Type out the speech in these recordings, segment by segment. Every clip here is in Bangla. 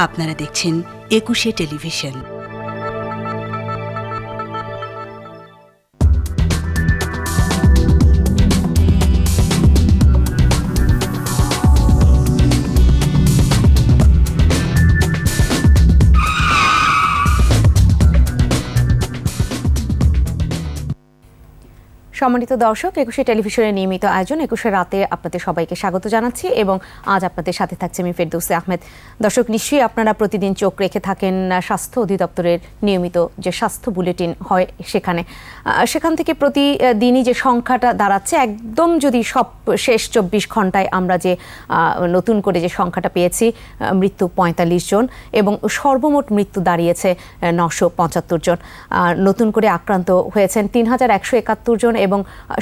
আপনারা দেখছেন ২১শে টেলিভিশন। সম্মানিত দর্শক, ২১শে টেলিভিশনের নিয়মিত আয়োজন ২১শে রাতে আপনাদের সবাইকে স্বাগত জানাচ্ছি এবং আজ আপনাদের সাথে থাকছে আমি ফেরদৌসী আহমেদ। দর্শক, নিশ্চয়ই আপনারা প্রতিদিন চোখ রেখে থাকেন স্বাস্থ্য অধিদপ্তরের নিয়মিত যে স্বাস্থ্য বুলেটিন হয় সেখান থেকে প্রতিদিনই যে সংখ্যাটা দাঁড়াচ্ছে, একদম যদি সব শেষ ২৪ ঘন্টায় আমরা যে নতুন করে যে সংখ্যাটা পেয়েছি, মৃত্যু ৪৫ জন এবং সর্বমোট মৃত্যু দাঁড়িয়েছে ৯৭৫ জন। নতুন করে আক্রান্ত হয়েছেন ৩,১৭১ জন এবং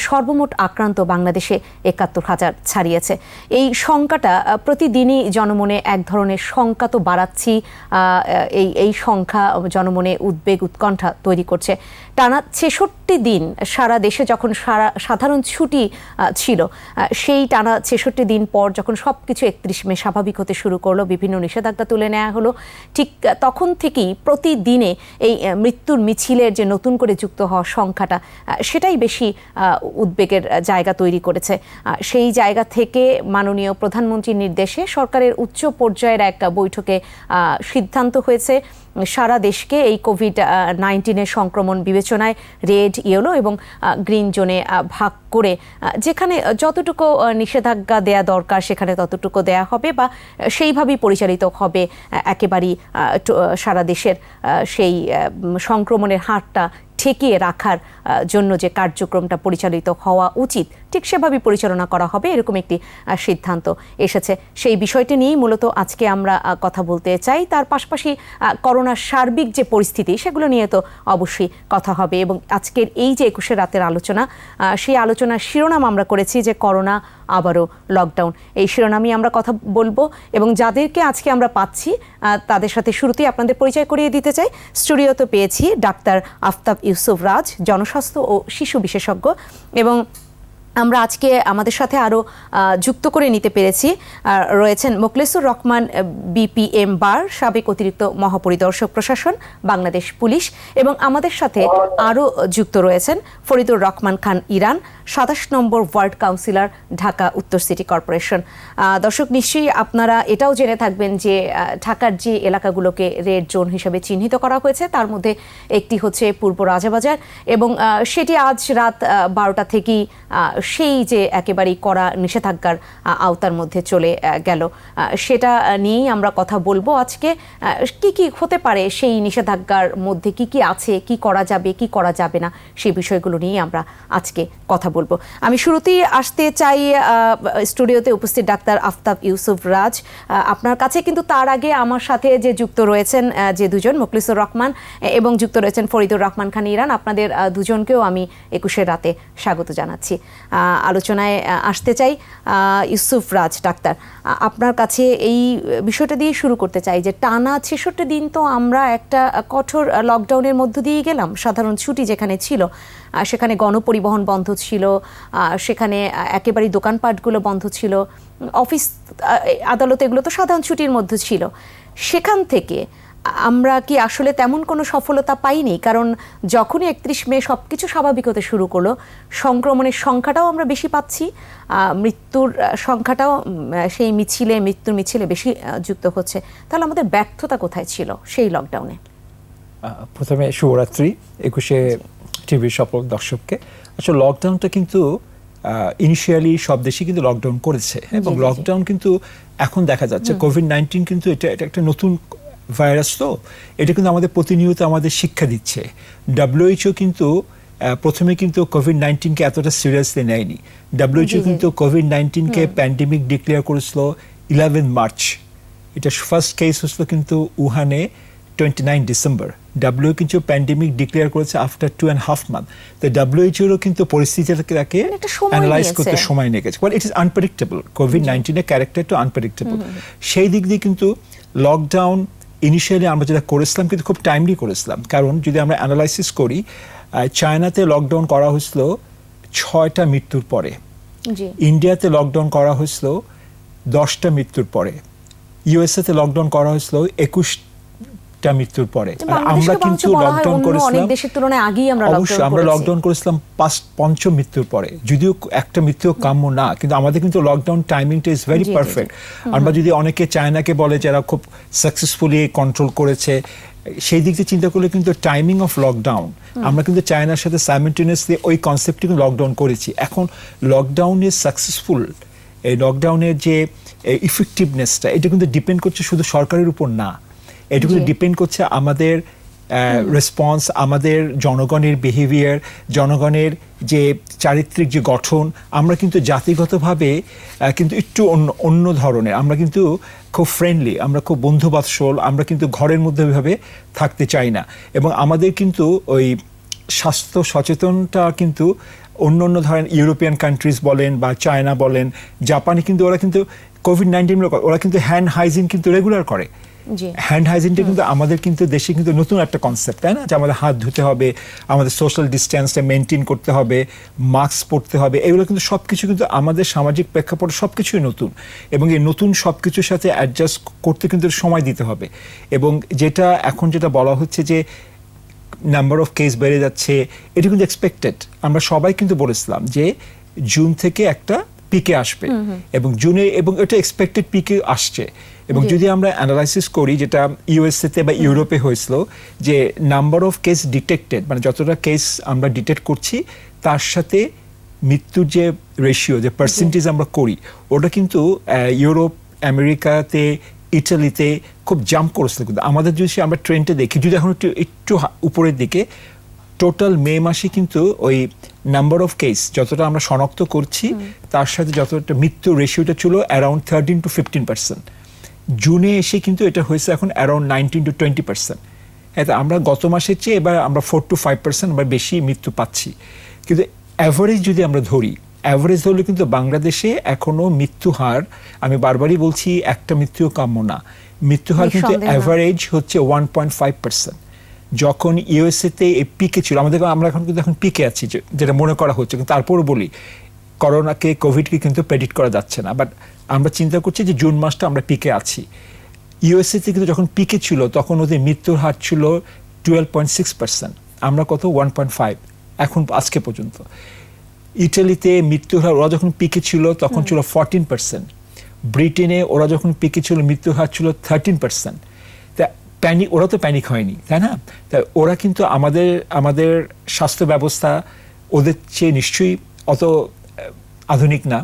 সর্বমোট আক্রান্ত বাংলাদেশে ৭১,০০০ ছাড়িয়েছে। এই সংখ্যাটা প্রতিদিনই জনমনে এক ধরনের শঙ্কা তো বাড়াচ্ছি, এই সংখ্যা জনমনে উদ্বেগ উৎকণ্ঠা তৈরি করছে। টানা ৬৬ দিন সারা দেশে যখন সাধারণ ছুটি ছিল, সেই টানা ৬৬ দিন পর যখন সব কিছু ৩১ মে স্বাভাবিক হতে শুরু করলো, বিভিন্ন নিষেধাজ্ঞা তুলে নেওয়া হলো, ঠিক তখন থেকেই প্রতিদিনে এই মৃত্যুর মিছিলের যে নতুন করে যুক্ত হওয়ার সংখ্যাটা, সেটাই বেশি উদ্বেগের জায়গা তৈরি করেছে। সেই জায়গা থেকে মাননীয় প্রধানমন্ত্রীর নির্দেশে সরকারের উচ্চ পর্যায়ের এক বৈঠকে সিদ্ধান্ত হয়েছে সারা দেশকে এই কোভিড-১৯ সংক্রমণ বিবেচনায় রেড, ইয়েলো এবং গ্রিন জোনে ভাগ করে যেখানে যতটুকু নিষেধাজ্ঞা দেয়া দরকার সেখানে ততটুকু দেয়া হবে বা সেইভাবেই পরিচালিত হবে একেবারেই সারা দেশের সেই সংক্রমণের হারটা ঠেকিয়ে রাখার জন্য যে কার্যক্রমটা পরিচালিত হওয়া উচিত, ঠিক সেভাবেই পরিচালনা করা হবে, এরকম একটি সিদ্ধান্ত এসেছে। সেই বিষয়টি নিয়েই মূলত আজকে আমরা কথা বলতে চাই। তার পাশাপাশি করোনার সার্বিক যে পরিস্থিতি, সেগুলো নিয়ে তো অবশ্যই কথা হবে এবং আজকের এই যে ২১শে রাতের আলোচনা, সেই আলোচনার শিরোনাম আমরা করেছি যে করোনা আবারও লকডাউন। এই শিরোনামই আমরা কথা বলবো এবং যাদেরকে আজকে আমরা পাচ্ছি তাদের সাথে শুরুতেই আপনাদের পরিচয় করিয়ে দিতে চাই। স্টুডিওতে পেয়েছি ডাক্তার আফতাব ইউসুফ রাজ, জনস্বাস্থ্য ও শিশু বিশেষজ্ঞ, এবং আমরা আজকে আমাদের সাথে আরও যুক্ত করে নিতে পেরেছি রয়েছেন মোখলেসুর রহমান, বিপিএম বার, সাবেক অতিরিক্ত মহাপরিদর্শক প্রশাসন, বাংলাদেশ পুলিশ, এবং আমাদের সাথে আরও যুক্ত রয়েছেন ফরিদুর রহমান খান ইরান, ২৭ নম্বর ওয়ার্ড কাউন্সিলর, ঢাকা উত্তর সিটি কর্পোরেশন। দর্শক, নিশ্চয়ই আপনারা এটাও জেনে থাকবেন যে ঢাকার যে এলাকাগুলোকে রেড জোন হিসেবে চিহ্নিত করা হয়েছে তার মধ্যে একটি হচ্ছে পূর্ব রাজাবাজার, এবং সেটি আজ রাত ১২টা থেকেই সেই যে একেবারেই কড়া নিষেধাজ্ঞার আওতার মধ্যে চলে গেল। সেটা নিয়েই আমরা কথা বলবো আজকে। কি কি হতে পারে সেই নিষেধাজ্ঞার মধ্যে, কি কি আছে, কি করা যাবে, কি করা যাবে না, সেই বিষয়গুলো নিয়ে আমরা আজকে কথা বলবো। আমি শুরুতেই আসতে চাই স্টুডিওতে উপস্থিত ডাক্তার আফতাব ইউসুফ রাজ আপনার কাছে, কিন্তু তার আগে আমার সাথে যে যুক্ত রয়েছেন যে দুজন, মোখলেসুর রহমান এবং যুক্ত রয়েছেন ফরিদুর রহমান খান ইরান, আপনাদের দুজনকেও আমি ২১শে রাতে স্বাগত জানাচ্ছি। আলোচনায় আসতে চাই ইউসুফ রাজ ডাক্তার, আপনার কাছে এই বিষয়টা দিয়ে শুরু করতে চাই যে টানা ৬৬ দিন তো আমরা একটা কঠোর লকডাউনের মধ্য দিয়ে গেলাম। সাধারণ ছুটি যেখানে ছিল সেখানে গণপরিবহন বন্ধ ছিল, সেখানে একেবারেই দোকানপাটগুলো বন্ধ ছিল, অফিস আদালত এগুলো তো সাধারণ ছুটির মধ্যে ছিল। সেখান থেকে আমরা কি আসলে তেমন কোনো সফলতা পাইনি? কারণ যখনই ৩১ মে সব কিছু স্বাভাবিক হতে শুরু করলো, সংক্রমণের সংখ্যাটাও আমরা বেশি পাচ্ছি, মৃত্যুর সংখ্যাটাও সেই মৃত্যুর মিছিলে বেশি যুক্ত হচ্ছে। তাহলে আমাদের ব্যর্থতা কোথায় ছিল সেই লকডাউনে? প্রথমে শুভরাত্রি ২১শে টিভির সকল দর্শককে। আসলে লকডাউনটা কিন্তু ইনিশিয়ালি সব দেশই কিন্তু লকডাউন করেছে এবং লকডাউন কিন্তু এখন দেখা যাচ্ছে কোভিড-১৯ কিন্তু এটা একটা নতুন ভাইরাস, তো এটা কিন্তু আমাদের প্রতিনিয়ত আমাদের শিক্ষা দিচ্ছে। WHO কিন্তু প্রথমে কিন্তু কোভিড-১৯কে এতটা সিরিয়াসলি নেয়নি। WHO কিন্তু কোভিড-১৯কে প্যান্ডেমিক ডিক্লেয়ার করেছিল 11 মার্চ। এটা ফার্স্ট কেস হয়েছিল কিন্তু উহানে 29 ডিসেম্বর। WHO কিন্তু প্যান্ডেমিক ডিক্লেয়ার করেছে আফটার 2.5 মান্থ। তো WHO কিন্তু পরিস্থিতিটাকে অ্যানালাইজ করতে সময় নিয়ে গেছে। ইট ইজ আনপ্রেডিক্টেবল, কোভিড-১৯ ক্যারেক্টারটা আনপ্রেডিক্টেবল। সেই দিক দিয়ে কিন্তু লকডাউন ইনিশিয়ালি আমরা যেটা করেছিলাম কিন্তু খুব টাইমলি করেছিলাম। কারণ যদি আমরা অ্যানালাইসিস করি, চায়নাতে লকডাউন করা হয়েছিল 6টা মৃত্যুর পরে, ইন্ডিয়াতে লকডাউন করা হয়েছিল 10টা মৃত্যুর পরে, ইউএসএ তে লকডাউন করা হয়েছিল 21টা মৃত্যুর পরে। আমরা কিন্তু লকডাউন করেছিলাম অনেক দেশের তুলনায় আগেই আমরা লকডাউন করেছিলাম পঞ্চম মৃত্যুর পরে, যদিও একটা মৃত্যু কাম্য না, কিন্তু আমাদের কিন্তু লকডাউন টাইমিংটা ইজ ভেরি পারফেক্ট। আমরা যদি অনেকে চায়নাকে বলে যারা খুব সাকসেসফুলি কন্ট্রোল করেছে, সেই দিক দিয়ে চিন্তা করলে কিন্তু টাইমিং অফ লকডাউন আমরা কিন্তু চায়নার সাথে সাইমেন্টেনিয়াসলি ওই কনসেপ্টে কিন্তু লকডাউন করেছি। এখন লকডাউন ইজ সাকসেসফুল, এই লকডাউনের যে ইফেক্টিভনেসটা এটা কিন্তু ডিপেন্ড করছে শুধু সরকারের উপর না, এটা কিন্তু ডিপেন্ড করছে আমাদের রেসপন্স, আমাদের জনগণের বিহেভিয়ার, জনগণের যে চারিত্রিক যে গঠন। আমরা কিন্তু জাতিগতভাবে কিন্তু একটু অন্য ধরনের, আমরা কিন্তু খুব ফ্রেন্ডলি, আমরা খুব বন্ধুবাৎসল, আমরা কিন্তু ঘরের মধ্যে ওইভাবে থাকতে চাই না। এবং আমাদের কিন্তু ওই স্বাস্থ্য সচেতনতা কিন্তু অন্য ধরেন ইউরোপিয়ান কান্ট্রিজ বলেন বা চায়না বলেন, জাপানে কিন্তু ওরা কিন্তু কোভিড-19 ওরা কিন্তু হ্যান্ড হাইজিন কিন্তু রেগুলার করে। হ্যান্ড হাইজিনটা কিন্তু আমাদের কিন্তু দেশে কিন্তু নতুন একটা কনসেপ্ট, তাই না? যে আমাদের হাত ধুতে হবে, আমাদের সোশ্যাল ডিস্টেন্সটা মেনটেন করতে হবে, মাস্ক পরতে হবে, এগুলো কিন্তু সব কিছু কিন্তু আমাদের সামাজিক প্রেক্ষাপটে সব কিছুই নতুন, এবং এই নতুন সব কিছুর সাথে অ্যাডজাস্ট করতে কিন্তু সময় দিতে হবে। এবং এখন যেটা বলা হচ্ছে যে নাম্বার অফ কেস বেড়ে যাচ্ছে, এটা কিন্তু এক্সপেক্টেড। আমরা সবাই কিন্তু বলেছিলাম যে জুন থেকে একটা পিকে আসবে, এবং জুনে, এবং এটা এক্সপেক্টেড পিকে আসছে। এবং যদি আমরা অ্যানালাইসিস করি, যেটা ইউএসএ তে বা ইউরোপে হয়েছিল, যে নাম্বার অফ কেস ডিটেক্টেড, মানে যতটা কেস আমরা ডিটেক্ট করছি তার সাথে মৃত্যুর যে রেশিও, যে পার্সেন্টেজ আমরা করি, ওটা কিন্তু ইউরোপ, আমেরিকাতে, ইটালিতে খুব জাম্প করেছিল। কিন্তু আমাদের যদি আমরা ট্রেন্ডে দেখি, যদি এখন একটু উপরের দিকে, টোটাল মে মাসে কিন্তু ওই নাম্বার অফ কেস যতটা আমরা শনাক্ত করছি তার সাথে যতটা মৃত্যু রেশিওটা ছিল অ্যারাউন্ড 13 to 15%। জুনে এসে কিন্তু এটা হয়েছে এখন অ্যারাউন্ড 19 to 20%। হ্যাঁ, আমরা গত মাসের চেয়ে এবার আমরা 4 to 5% আমরা বেশি মৃত্যু পাচ্ছি। কিন্তু অ্যাভারেজ যদি আমরা ধরি, অ্যাভারেজ ধরলে কিন্তু বাংলাদেশে এখনো মৃত্যু হার, আমি বারবারই বলছি একটা মৃত্যুও কাম্য না, মৃত্যু হার কিন্তু অ্যাভারেজ হচ্ছে 1.5%। যখন ইউএসএ তে এই পিকে ছিল, আমরা এখন কিন্তু পিকে আছি, যেটা মনে করা হচ্ছে। কিন্তু তারপরও বলি, করোনাকে, কোভিডকে কিন্তু প্রেডিক্ট করা যাচ্ছে না, বাট আমরা চিন্তা করছি যে জুন মাসটা আমরা পিকে আছি। ইউএসএ তে কিন্তু যখন পিকে ছিল তখন ওদের মৃত্যুর হার ছিল 12.6%, আমরা কত 1.5 এখন আজকে পর্যন্ত। ইটালিতে মৃত্যুর হার, ওরা যখন পিকে ছিল তখন ছিল 14%। ব্রিটেনে ওরা যখন পিকে ছিল মৃত্যুর হার ছিল 13%। তা ওরা তো প্যানিক হয়নি, তাই না? তাই ওরা কিন্তু আমাদের স্বাস্থ্য ব্যবস্থা ওদের চেয়ে নিশ্চয়ই অত আধুনিক না।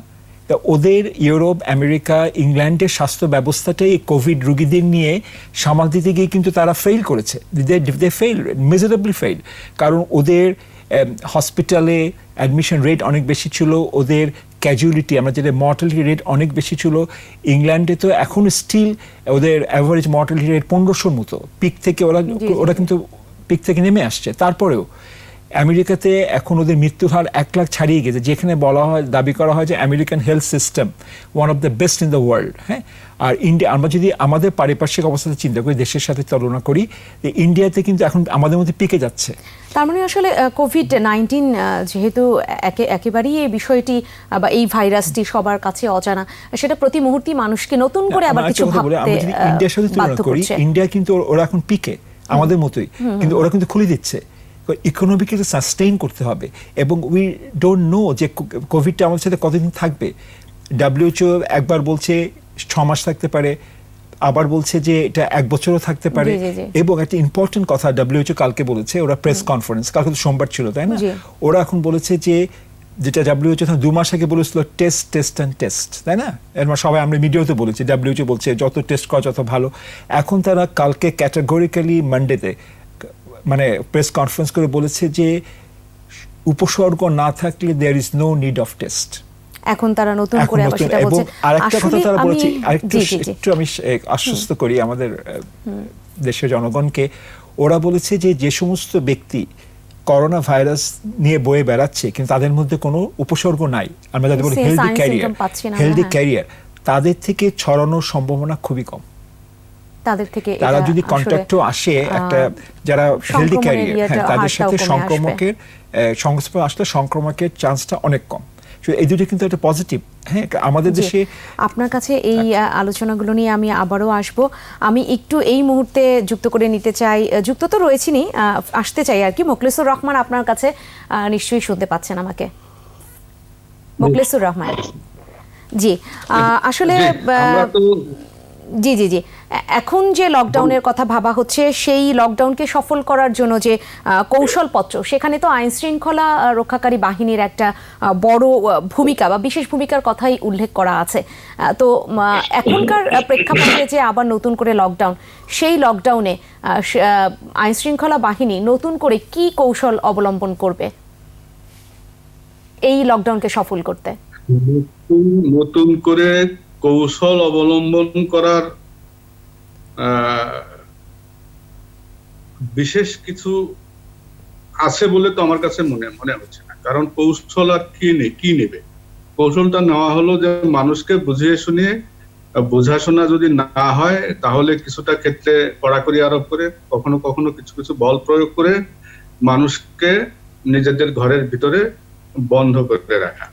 তা ওদের ইউরোপ, আমেরিকা, ইংল্যান্ডের স্বাস্থ্য ব্যবস্থাটাই কোভিড রোগীদের নিয়ে সামাল দিতে গিয়ে কিন্তু তারা ফেল করেছে, দে ফেল, মেজারেবলি ফেল। কারণ ওদের হসপিটালে অ্যাডমিশন রেট অনেক বেশি ছিল, ওদের ক্যাজুয়ালিটি, আমরা যেটা মর্টালিটি রেট অনেক বেশি ছিল। ইংল্যান্ডে তো এখন স্টিল ওদের অ্যাভারেজ মর্টালিটি রেট 1500 মতো, পিক থেকে ওরা কিন্তু পিক থেকে নেমে আসছে। তারপরেও আমেরিকাতে এখন ওদের মৃত্যুর হার 1 লাখ ছাড়িয়ে গেছে, যেখানে বলা হয়, দাবি করা হয় যে American health system one of the best in the world. হ্যাঁ, আর ইন্ডিয়া, আমরা যদি আমাদের পারিপার্শ্বিক অবস্থাতে চিন্তা করি, দেশের সাথে তুলনা করি, ইন্ডিয়াতে কিন্তু এখন আমাদের মধ্যে পিকে যাচ্ছে। তার মানে আসলে কোভিড-19 যেহেতু একেবারেই এই বিষয়টি বা এই ভাইরাসটি সবার কাছে অজানা, সেটা প্রতি মুহূর্তে মানুষকে নতুন করে আবার কিছু ভাবতে ইন্ডিয়ার সাথে তুলনা করি, ইন্ডিয়া কিন্তু ওরা এখন পিকে আমাদের মতোই, কিন্তু ওরা কিন্তু খুলে দিচ্ছে। ইকোনমিকে সাস্টেইন করতে হবে, এবং উই ডোন্ট নো যে কোভিডটা আমাদের সাথে কতদিন থাকবে। WHO একবার বলছে 6 মাস থাকতে পারে, আবার বলছে যে এটা 1 বছরও থাকতে পারে। এবং একটা ইম্পর্টেন্ট কথা WHO কালকে বলেছে, ওরা প্রেস কনফারেন্স, কালকে তো সোমবার ছিল, তাই না? ওরা এখন বলেছে যে, যেটা WHO 2 মাস আগে বলেছিল, টেস্ট টেস্ট অ্যান্ড টেস্ট, তাই না? এর সবাই আমরা মিডিয়াতে বলেছি, WHO বলছে যত টেস্ট করা যত ভালো। এখন তারা কালকে ক্যাটাগরিক্যালি মানডেতে মানে প্রেস কনফারেন্স করে বলেছে যে উপসর্গ না থাকলে there is no need of test. এখন তারা নতুন করে আবার সেটা বলছে। আরেকটা কথা তারা বলেছে, একটু আমি আশ্বস্ত করি আমাদের দেশের জনগণকে, ওরা বলেছে যে সমস্ত ব্যক্তি করোনা ভাইরাস নিয়ে বয়ে বেড়াচ্ছে কিন্তু তাদের মধ্যে কোনো উপসর্গ নাই, আমরা যাদের বলি হেলদি ক্যারিয়ার, তাদের থেকে ছড়ানোর সম্ভাবনা খুবই কম। তারা যদি কন্ট্যাক্টও আসে, একটা যারা হেলদি ক্যারিয়ার, তাদের সাথে সংক্রমণের চান্সটা অনেক কম। এই দুটো কিন্তু একটা পজিটিভ। হ্যাঁ, আমাদের দেশে আপনার কাছে এই আলোচনাগুলো নিয়ে আমি আবারও আসব। আমি একটু এই মুহূর্তে যুক্ত করে নিতে চাই, যুক্ত তো রয়েছিনি, আসতে চাই আর কি। মোখলেসুর রহমান আপনার কাছে, নিশ্চয়ই শুনতে পাচ্ছেন আমাকে? মোখলেসুর রহমান জি, আসলে জি জি জি এখন যে লকডাউনের কথা ভাবা হচ্ছে, সেই লকডাউনকে সফল করার জন্য যে কৌশলপত্র, সেখানে তো আইন শৃঙ্খলা রক্ষাকারী বাহিনীর একটা বড় ভূমিকা বা বিশেষ ভূমিকার কথাই উল্লেখ করা আছে। তো এখনকার প্রেক্ষাপটে যে আবার নতুন করে লকডাউন, সেই লকডাউনে আইন শৃঙ্খলা বাহিনী নতুন করে কি কৌশল অবলম্বন করবে এই লকডাউনকে সফল করতে? নতুন করে কৌশল অবলম্বন করার বিশেষ কিছু আছে বলে তো আমার কাছে মনে হচ্ছে না। কারণ কৌশল আর কি নেবে? কৌশলটা নেওয়া হলো যে মানুষকে বুঝিয়ে শুনিয়ে, বোঝাশোনা যদি না হয় তাহলে কিছুটা ক্ষেত্রে কড়াকড়ি আরোপ করে, কখনো কখনো কিছু কিছু বল প্রয়োগ করে মানুষকে নিজেদের ঘরের ভিতরে বন্ধ করে রাখা।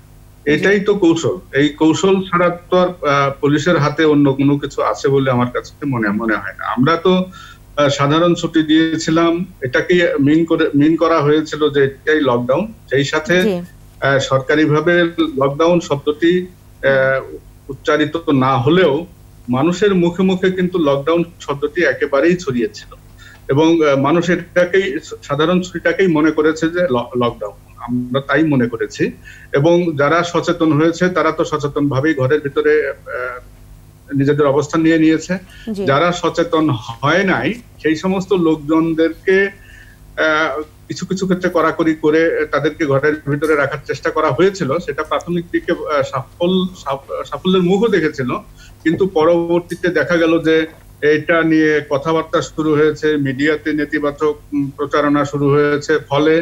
এটাই তো কৌশল। এই কৌশল ছাড়া তো আর পুলিশের হাতে অন্য কোনো কিছু আছে বলে আমার কাছে মনে হয় না। আমরা তো সাধারণ ছুটি দিয়েছিলাম, এটাকে মিন করা হয়েছিল যে এটাই লকডাউন। সেই সাথে সরকারিভাবে লকডাউন শব্দটি উচ্চারিত না হলেও মানুষের মুখে মুখে কিন্তু লকডাউন শব্দটি একেবারেই ছড়িয়েছিল এবং মানুষ এটাকেই, সাধারণ ছুটিটাকেই মনে করেছে যে লকডাউন। আমরা তাই মনে করেছি এবং যারা সচেতন হয়েছে তারা তো সচেতন ভাবেই ঘরের ভিতরে নিজেদের অবস্থান নিয়েছে। যারা সচেতন হয় নাই সেই সমস্ত লোকজনদেরকে কিছু কিছু ক্ষেত্রে কড়াকড়ি করে তাদেরকে ঘরের ভিতরে রাখার চেষ্টা করা হয়েছিল। সেটা প্রাথমিক দিকে সাফল্যের মুখও দেখেছিল, কিন্তু পরবর্তীতে দেখা গেল যে এটা নিয়ে কথাবার্তা শুরু হয়েছে, মিডিয়াতে নেতিবাচক প্রচারণা শুরু হয়েছে। ফলে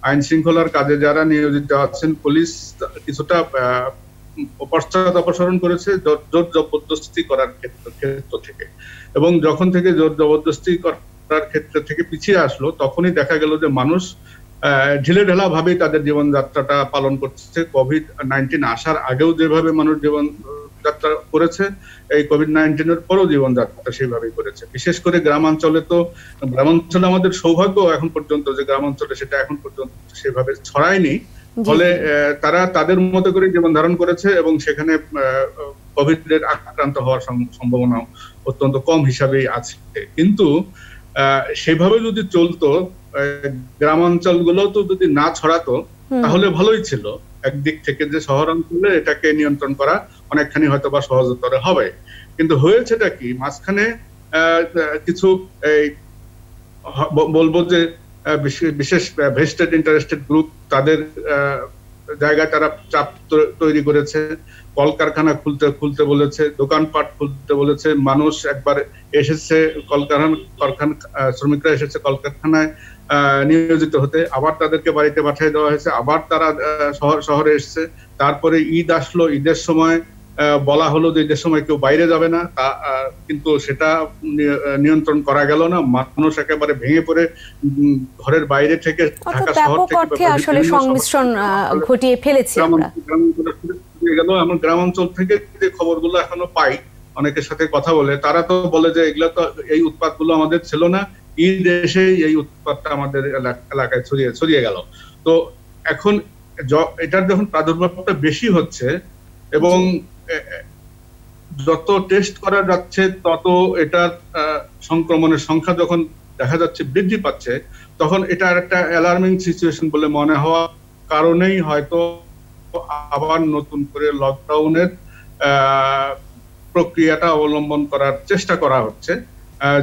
আইন শৃঙ্খলার কাজে যারা নিয়োজিত আছেন, পুলিশ কিছুটা পশ্চাৎ অপসারণ করেছে জোর জবরদস্তি করার ক্ষেত্র থেকে, এবং যখন থেকে জোর জবরদস্তি করার ক্ষেত্র থেকে পিছিয়ে আসলো তখনই দেখা গেল যে মানুষ ঢিলেঢালা ভাবেই তাদের জীবনযাত্রাটা পালন করছে। কোভিড-19 আসার আগেও যেভাবে মানুষ জীবনযাত্রা করেছে, এই কোভিড-19 এর পরও জীবনযাত্রা সেইভাবেই করেছে। বিশেষ করে গ্রামাঞ্চলে আমাদের সৌভাগ্য এখন পর্যন্ত যে গ্রামাঞ্চলে সেটা এখন পর্যন্ত সেভাবে ছড়ায়নি। ফলে তারা তাদের মতো করে জীবন ধারণ করেছে এবং সেখানে কোভিড-এর আক্রান্ত হওয়ার সম্ভাবনা অত্যন্ত কম হিসাবেই আছে। কিন্তু সেভাবে যদি চলতো, গ্রামাঞ্চলগুলো তো যদি না ছড়াতো তাহলে ভালোই ছিল একদিক থেকে, যে শহরাঞ্চলে এটাকে নিয়ন্ত্রণ করা অনেকখানি হয়তো বা সহজতর হবে। কিন্তু হয়েছেটা কি, মাঝখানে কিছু বলবো যে বিশেষ ভেস্টেড ইন্টারেস্টেড গ্রুপ তাদের জায়গায় তারা চাপ তৈরি করেছে, কলকারখানা খুলতে বলেছে, দোকানপাট খুলতে বলেছে। মানুষ একবার এসেছে কলকারখানা শ্রমিকরা এসেছে কলকারখানায় নিয়োজিত হতে, আবার তাদেরকে বাড়িতে পাঠিয়ে দেওয়া হয়েছে, আবার তারা শহরে এসেছে। তারপরে ঈদ আসলো, ঈদের সময় বলা হলো যে ঈদের সময় কেউ বাইরে যাবে না, কিন্তু সেটা নিয়ন্ত্রণ করা গেল না। মানুষ একেবারে ভেঙে পড়ে ঘরের বাইরে থেকে ঢাকা শহর থেকে আসলে সংমিশ্রণ ঘটিয়ে ফেলেছে। আমরা গ্রামাঞ্চল থেকে যে খবরগুলো এখনো পাই, অনেকের সাথে কথা বলে, তারা তো বলে যে এগুলো তো, এই উৎপাতগুলো আমাদের ছিল না, ঈদ এসে এই উৎপাতটা আমাদের এলাকায় ছড়িয়ে গেল। তো এখন এটার যখন প্রাদুর্ভাবটা বেশি হচ্ছে এবং যত টেস্ট করা যাচ্ছে তত এটার সংক্রমণের সংখ্যা যখন দেখা যাচ্ছে বৃদ্ধি পাচ্ছে, তখন এটা একটা অ্যালার্মিং সিচুয়েশন বলে মনে হওয়া কারণেই হয়তো আবার নতুন করে লকডাউনের প্রক্রিয়াটা অবলম্বন করার চেষ্টা করা হচ্ছে।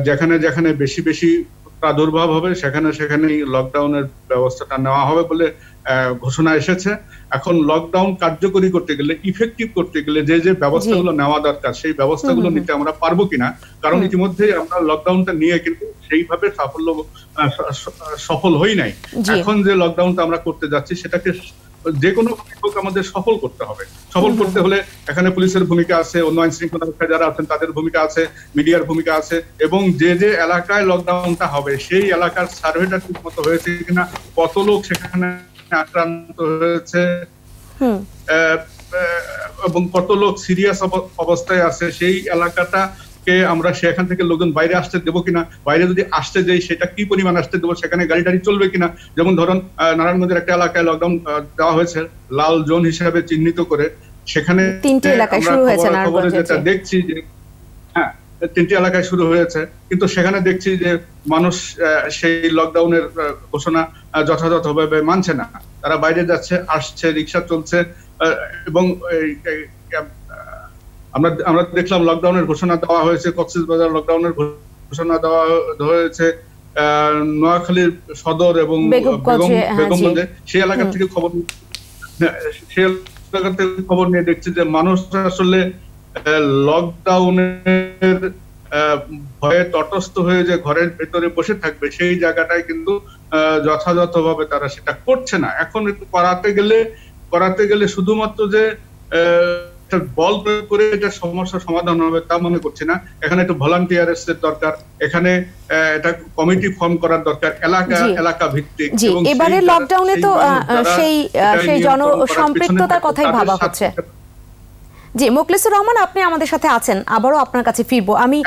যেখানে যেখানে বেশি বেশি প্রাদুর্ভাব হবে সেখানেই লকডাউনের ব্যবস্থাটা নেওয়া হবে বলে ঘোষণা এসেছে। এখন লকডাউন কার্যকরী করতে গেলে, ইফেক্টিভ করতে গেলে যে ব্যবস্থাগুলো নেওয়া দরকার, সেই ব্যবস্থাগুলো নিতে আমরা পারবো কিনা। কারণ ইতিমধ্যে আমরা লকডাউনটা নিয়ে কিন্তু সেইভাবে সফল হই নাই। এখন যে লকডাউনটা আমরা করতে যাচ্ছি সেটাকে যে কোনো হোক আমাদের সফল করতে হবে। সফল করতে হলে এখানে পুলিশের ভূমিকা আছে, অন্য আইন শৃঙ্খলা রক্ষা যারা আছেন তাদের ভূমিকা আছে, মিডিয়ার ভূমিকা আছে, এবং যে এলাকায় লকডাউনটা হবে সেই এলাকার সার্ভেটা ঠিক মতো হয়েছে কিনা, কত লোক সেখানে আক্রান্ত হয়েছে, এবং কত লোক সিরিয়াস অবস্থায় আছে, সেই এলাকাটাকে আমরা সেখান থেকে লোকজন বাইরে আসতে দেবো কিনা, বাইরে যদি আসতে যাই সেটা কি পরিমাণ আসতে দেবো, সেখানে গাড়ি টাড়ি চলবে কিনা। যেমন ধরুন নারায়ণগঞ্জের একটা এলাকায় লকডাউন দেওয়া হয়েছে লাল জোন হিসেবে চিহ্নিত করে, সেখানে 3টি এলাকায় শুরু হয়েছে নারায়ণগঞ্জে, যেটা দেখছি যে হ্যাঁ 3টি এলাকায় শুরু হয়েছে, কিন্তু সেখানে দেখছি যে মানুষ সেই লকডাউনের ঘোষণা যথাযথভাবে মানছে না। তারা বাইরে যাচ্ছে, আসছে, রিক্সা চলছে, এবং আমরা দেখলাম লকডাউনের ঘোষণা দেওয়া হয়েছে, কক্সবাজার লকডাউনের ঘোষণা দেওয়া হয়েছে নোয়াখালীর সদর এবং বেগমগঞ্জে। সেই এলাকা থেকে খবর নিয়ে দেখছি যে মানুষ আসলে লকডাউনের ভয়ে তটস্থ হয়ে যে ঘরের ভেতরে বসে থাকবে, সেই জায়গাটায় কিন্তু যথাযথভাবে তারা সেটা করছে না। এখন একটু করাতে গেলে শুধুমাত্র যে বল প্রয়োগ করে এটা সমস্যার সমাধান হবে তা মনে করছি না। এখানে একটু ভলান্টিয়ার্স এর দরকার, এখানে এটা কমিটি ফর্ম করার দরকার, এলাকা ভিত্তিক। এবারে লকডাউনে তো সেই জনসম্পৃক্ততার কথাই ভাবা হচ্ছে। জি, মোখলেসুর রহমান, আপনি আমাদের সাথে আছেন, আবারও আপনার কাছে ফিরবো আমি।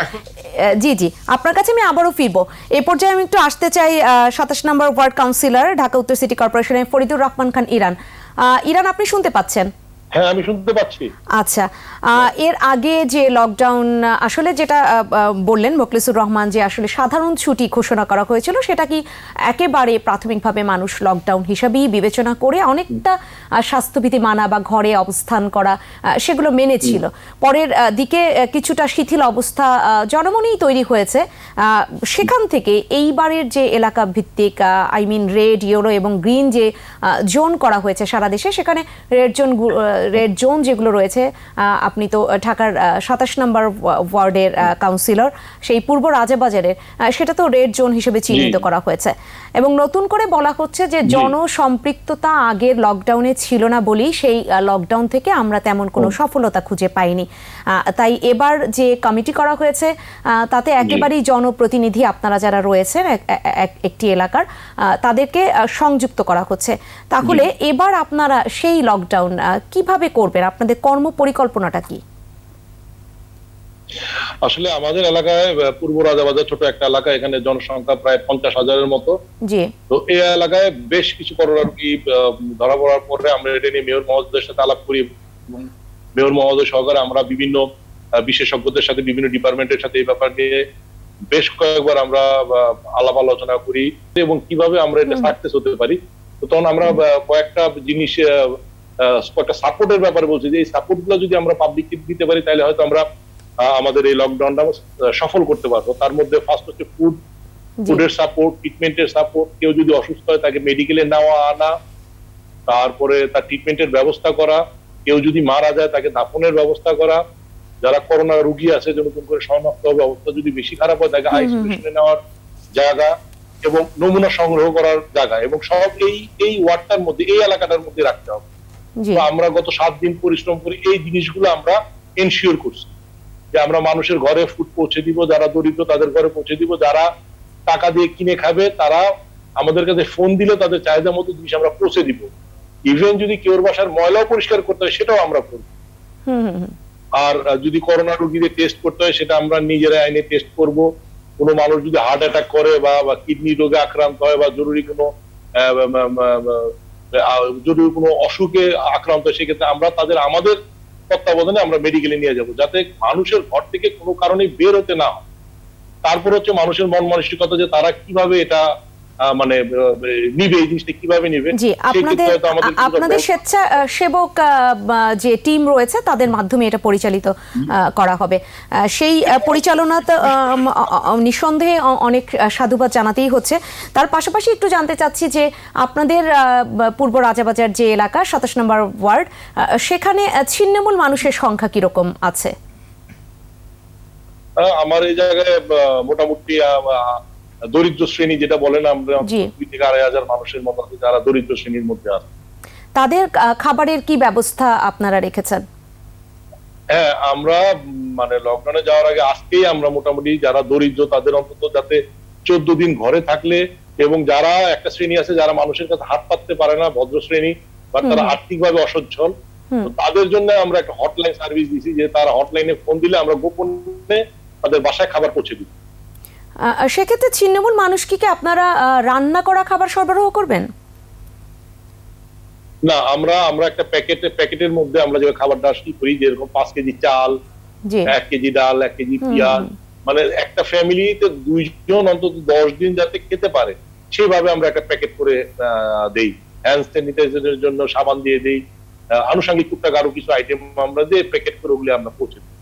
জি আপনার কাছে আমি আবারও ফিরবো। এই পর্যায়ে আমি একটু আসতে চাই 27 নম্বর ওয়ার্ড কাউন্সিলর ঢাকা উত্তর সিটি কর্পোরেশনের ফরিদুর রহমান খান ইরান। ইরান, আপনি শুনতে পাচ্ছেন? হ্যাঁ, আমি শুনতে পাচ্ছি। আচ্ছা, এর আগে যে লকডাউন, আসলে যেটা বললেন মোখলেসুর রহমান, যে আসলে সাধারণ ছুটি ঘোষণা করা হয়েছিল, সেটা কি একেবারে প্রাথমিকভাবে মানুষ লকডাউন হিসাবেই বিবেচনা করে অনেকটা স্বাস্থ্যবিধি মানা বা ঘরে অবস্থান করা সেগুলো মেনেছিল। পরের দিকে কিছুটা শিথিল অবস্থা জনমনেই তৈরি হয়েছে। সেখান থেকে এইবারের যে এলাকা ভিত্তিক রেড, ইয়েলো এবং গ্রিন যে জোন করা হয়েছে সারা দেশে, সেখানে রেড জোন যেগুলো রয়েছে, আপনি তো ঢাকার 27 নম্বর ওয়ার্ডের কাউন্সিলর, সেই পূর্ব রাজাবাজারের, সেটা তো রেড জোন হিসেবে চিহ্নিত করা হয়েছে এবং নতুন করে বলা হচ্ছে যে জনসম্পৃক্ততা আগের লকডাউনে ছিল না বলেই সেই লকডাউন থেকে আমরা তেমন কোনো সফলতা খুঁজে পাইনি। তাই এবার যে কমিটি করা হয়েছে তাতে একেবারেই জনপ্রতিনিধি আপনারা যারা রয়েছেন একটি এলাকার, তাদেরকে সংযুক্ত করা হচ্ছে। তাহলে এবার আপনারা সেই লকডাউন কিভাবে করবেন? আপনাদের কর্ম পরিকল্পনাটা কি? আসলে আমাদের এলাকায় পূর্ব রাজাবাজার ছোট একটা এলাকা, এখানে জনসংখ্যা প্রায় 50,000-এর মতো। জি। তো এই এলাকায় বেশ কিছু করোনা রোগী ধরা পড়ার পরে আমরা এটা নিয়ে মেয়র মহোদয়ের সাথে আলাপ করি। মেয়র মহোদয় সহকারে আমরা বিভিন্ন বিশেষজ্ঞদের সাথে, বিভিন্ন ডিপার্টমেন্টের সাথে এই ব্যাপার নিয়ে বেশ কয়েকবার আমরা আলাপ আলোচনা করি এবং কিভাবে আমরা এটা সাকসেস হতে পারি। তো তখন আমরা কয়েকটা জিনিস, কয়েকটা সাপোর্টের ব্যাপারে বলছি যে এই সাপোর্ট গুলো যদি আমরা পাবলিককে দিতে পারি তাহলে হয়তো আমরা আমাদের এই লকডাউনটা সফল করতে পারবো। তার মধ্যে ফার্স্ট হচ্ছে ফুডের সাপোর্ট, ট্রিটমেন্টের সাপোর্ট। কেউ যদি অসুস্থ হয় তাকে মেডিকেলে নেওয়া আনা, তারপরে তার ট্রিটমেন্টের ব্যবস্থা করা। কেউ যদি মারা যায় তাকে দাফনের ব্যবস্থা করা। যারা করোনা রোগী আছে যে নতুন করে শনাক্ত হবে, অবস্থা যদি বেশি খারাপ হয় তাকে আইসোলেশনে নেওয়ার জায়গা এবং নমুনা সংগ্রহ করার জায়গা, এবং সব এই ওয়ার্ডটার মধ্যে, এই এলাকাটার মধ্যে রাখতে হবে। তো আমরা গত 7 দিন পরিশ্রম করে এই জিনিসগুলো আমরা এনশিওর করছি যে আমরা মানুষের ঘরে ফুড পৌঁছে দিব, যারা দরিদ্র তাদের ঘরে পৌঁছে দিব, যারা টাকা দিয়ে কিনে খাবে তারা আমাদের কাছে ফোন দিলে তাদের চাহিদা মতো জিনিস আমরা পৌঁছে দিব। ইভেন যদি কেউর বাসার ময়লাও পরিষ্কার করতে হয় সেটাও আমরা করব। আর যদি করোনা রোগীদের টেস্ট করতে হয় সেটা আমরা নিজেরাই আইনে টেস্ট করব। কোনো মানুষ যদি হার্ট অ্যাটাক করে বা কিডনি রোগে আক্রান্ত হয় বা জরুরি কোনো অসুখে আক্রান্ত হয়, সেক্ষেত্রে আমরা তাদের আমাদের তত্ত্বাবধানে আমরা মেডিকেলে নিয়ে যাব, যাতে মানুষের ঘর থেকে কোনো কারণে বের হতে না হয়। তারপর হচ্ছে মানুষের মন মানসিকতা, যে তারা কিভাবে এটা মানে নিবে, এই জিনিসটা কিভাবে নিবে। জি, আপনাদের স্বেচ্ছাসেবক যে টিম রয়েছে তাদের মাধ্যমে এটা পরিচালিত করা হবে। সেই পরিচালনাতে নিঃসন্দেহে অনেক সাধুবাদ জানাতেই হচ্ছে। তার পাশাপাশি একটু জানতে চাচ্ছি যে আপনাদের পূর্ব রাজাবাজার যে এলাকা 27 নম্বর ওয়ার্ড, সেখানে ছিন্নমূল মানুষের সংখ্যা কিরকম আছে? আমার এই জায়গায় মোটামুটি দরিদ্র শ্রেণী যেটা বলেন, আমরা 2 থেকে 2,500 মানুষের মতো যারা দরিদ্র শ্রেণীর মধ্যে আছে। তাদের খাবারের কি ব্যবস্থা আপনারা রেখেছেন? হ্যাঁ, আমরা মানে লকডাউনে যাওয়ার আগে আজকেই আমরা মোটামুটি যারা দরিদ্র তাদের অন্তত যাতে 14 দিন ঘরে থাকলে, এবং যারা একটা শ্রেণী আছে যারা মানুষের কাছে হাত পাততে পারে না, ভদ্র শ্রেণী, বা তারা আর্থিকভাবে অসচ্ছল, তো তাদের জন্য আমরা একটা হটলাইন সার্ভিস দিয়েছি, যে তারা হটলাইনে ফোন দিলে আমরা গোপনে তাদের বাসায় খাবার পৌঁছে দিই। সেক্ষেত্রে ছিন্নমূল মানুষকে কি আপনারা রান্না করা খাবার সরবরাহ করবেন? না, আমরা একটা প্যাকেটের মধ্যে আমরা যে খাবারটা করি, যেরকম 5 কেজি চাল, 1 কেজি ডাল, 1 কেজি পেঁয়াজ, মানে একটা ফ্যামিলিতে 2 জন অন্তত 10 দিন যাতে খেতে পারে সেভাবে আমরা একটা প্যাকেট করে দেই। হ্যান্ড স্যানিটাইজারের জন্য সাবান দিয়ে দেই, আনুষঙ্গিক টুকটাক আরো কিছু আইটেম আমরা দিয়ে প্যাকেট করে ওগুলি আমরা পৌঁছে দিই।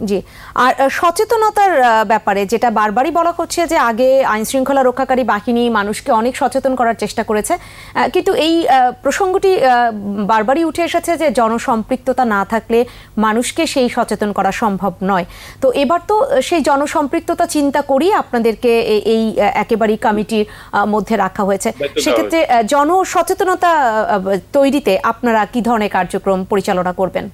জি, আর সচেতনতার ব্যাপারে যেটা বারবারই বলা হচ্ছে যে আগে আইন শৃঙ্খলা রক্ষাকারী বাহিনী মানুষকে অনেক সচেতন করার চেষ্টা করেছে, কিন্তু এই প্রসঙ্গটি বারবারই উঠে এসেছে যে জনসম্পৃক্ততা না থাকলে মানুষকে সেই সচেতন করা সম্ভব নয়। তো এবার তো সেই জনসম্পৃক্ততা চিন্তা করেই আপনাদেরকে এই একেবারেই কমিটির মধ্যে রাখা হয়েছে। সেক্ষেত্রে জনসচেতনতা তৈরিতে আপনারা কি ধরনের কার্যক্রম পরিচালনা করবেন?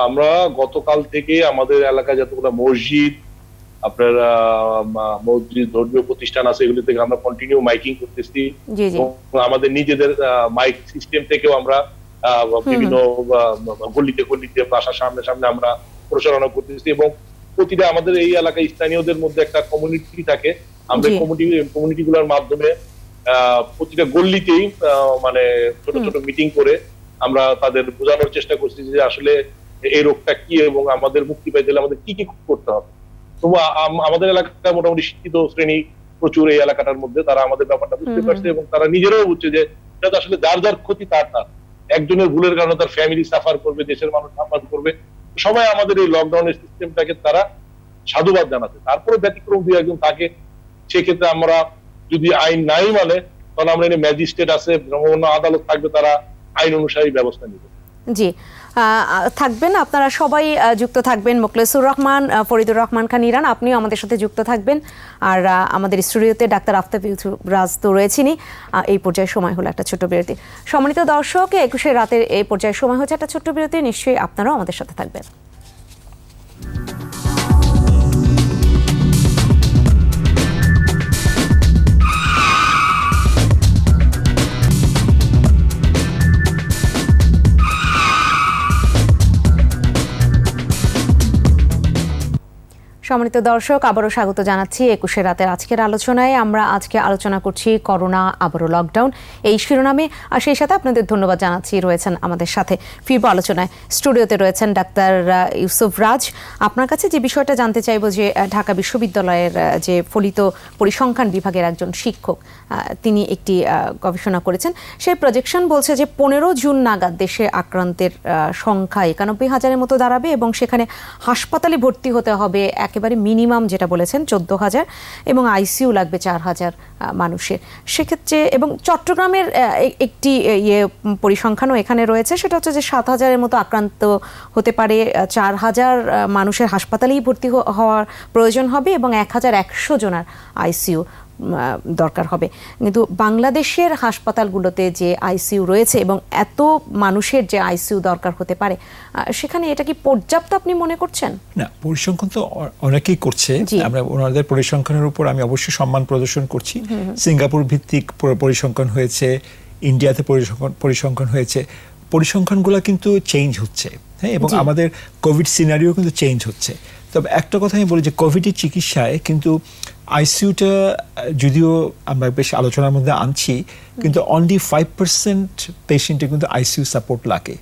আমরা গতকাল থেকে আমাদের এলাকায় যতগুলো মসজিদ, আপনার মসজিদ, ধর্মীয় প্রতিষ্ঠান আছে, এগুলি থেকে আমরা কন্টিনিউ মাইকিং করতেছি। আমাদের নিজেদের মাইক সিস্টেম থেকেও আমরা বিভিন্ন গলিতে গলিতে বাসার সামনে সামনে আমরা প্রচারণা করতেছি, এবং প্রতিটা আমাদের এই এলাকায় স্থানীয়দের মধ্যে একটা কমিউনিটি থাকে। আমরা কমিউনিটি গুলোর মাধ্যমে প্রতিটা গল্লিতেই মানে ছোট ছোট মিটিং করে আমরা তাদের বোঝানোর চেষ্টা করছি যে আসলে এই রোগটা কি এবং আমাদের মুক্তি পাইতে হলে আমাদের কি কি করতে হবে। তো আমাদের এলাকাটা মোটামুটি শিক্ষিত শ্রেণী প্রচুর এই এলাকাটার মধ্যে, তারা আমাদের ব্যাপারটা বুঝতে পারছে এবং তারা নিজেরাও বুঝছে যে এটা আসলে যার যার ক্ষতি তার না, একজনের ভুলের কারণে তার ফ্যামিলি সাফার করবে, দেশের মানুষ সাফার করবে। সবাই আমাদের এই লকডাউনের সিস্টেমটাকে তারা সাধুবাদ জানাচ্ছে। তারপরে ব্যতিক্রম 2-1 থাকে, সেক্ষেত্রে আমরা যদি আইন নাই মানে তাহলে আমরা ম্যাজিস্ট্রেট আছে, ভ্রাম্যমাণ আদালত থাকবে, তারা আইন অনুসারী ব্যবস্থা নেবে। জি, থাকবেন আপনারা সবাই যুক্ত থাকবেন। মোখলেসুর রহমান, ফরিদুর রহমান খান ইরান, আপনিও আমাদের সাথে যুক্ত থাকবেন। আর আমাদের স্টুডিওতে ডাক্তার আফতাব ইউসুফ রাজ তো রয়েছেনই। এই পর্যায়ে সময় হলো একটা ছোট্ট বিরতি। সম্মানিত দর্শক, 21 রাতের এই পর্যায়ে সময় হচ্ছে একটা ছোট্ট বিরতি। নিশ্চয়ই আপনারাও আমাদের সাথে থাকবেন। সম্মানিত দর্শক, আবারও স্বাগত জানাচ্ছি 21 রাতের আজকের আলোচনায়। আমরা আজকে আলোচনা করছি করোনা আবারও লকডাউন এই শিরোনামে, আর সেই সাথে আপনাদের ধন্যবাদ জানাচ্ছি রয়েছেন আমাদের সাথে ফিরব আলোচনায়। স্টুডিওতে রয়েছেন ডাক্তার ইউসুফ রাজ। আপনার কাছে যে বিষয়টা জানতে চাইব যে ঢাকা বিশ্ববিদ্যালয়ের যে ফলিত পরিসংখ্যান বিভাগের একজন শিক্ষক, তিনি একটি গবেষণা করেছেন। সেই প্রজেকশন বলছে যে 15 জুন নাগাদ দেশে আক্রান্তের সংখ্যা 91,000-এর মতো দাঁড়াবে এবং সেখানে হাসপাতালে ভর্তি হতে হবে একেবারে মিনিমাম যেটা বলেছেন 14,000 এবং আইসিইউ লাগবে 4,000 মানুষের। সেক্ষেত্রে এবং চট্টগ্রামের একটি পরিসংখ্যানও এখানে রয়েছে, সেটা হচ্ছে যে 7,000-এর মতো আক্রান্ত হতে পারে, 4,000 মানুষের হাসপাতালেই ভর্তি হওয়ার প্রয়োজন হবে এবং 1,100 জনের আইসিইউ দরকার হবে। কিন্তু বাংলাদেশের হাসপাতালগুলোতে যে আইসিইউ রয়েছে এবং এত মানুষের যে আইসিইউ দরকার হতে পারে, সেখানে এটা কি পর্যাপ্ত আপনি মনে করছেন? না, পরিসংখ্যান তো অনেকেই করছে। আমরা ওনাদের পরিসংখ্যানের উপর আমি অবশ্যই সম্মান প্রদর্শন করছি। সিঙ্গাপুর ভিত্তিক পরিসংখ্যান হয়েছে, ইন্ডিয়াতে পরিসংখ্যান হয়েছে। পরিসংখ্যানগুলো কিন্তু চেঞ্জ হচ্ছে, হ্যাঁ, এবং আমাদের কোভিড সিনারিও কিন্তু চেঞ্জ হচ্ছে। তবে একটা কথা আমি বলি যে কোভিডের চিকিৎসায় কিন্তু আইসিইউটা যদিও আমরা বেশ আলোচনার মধ্যে আনছি, কিন্তু অনলি 5% পেশেন্টের কিন্তু আইসিইউ সাপোর্ট লাগে।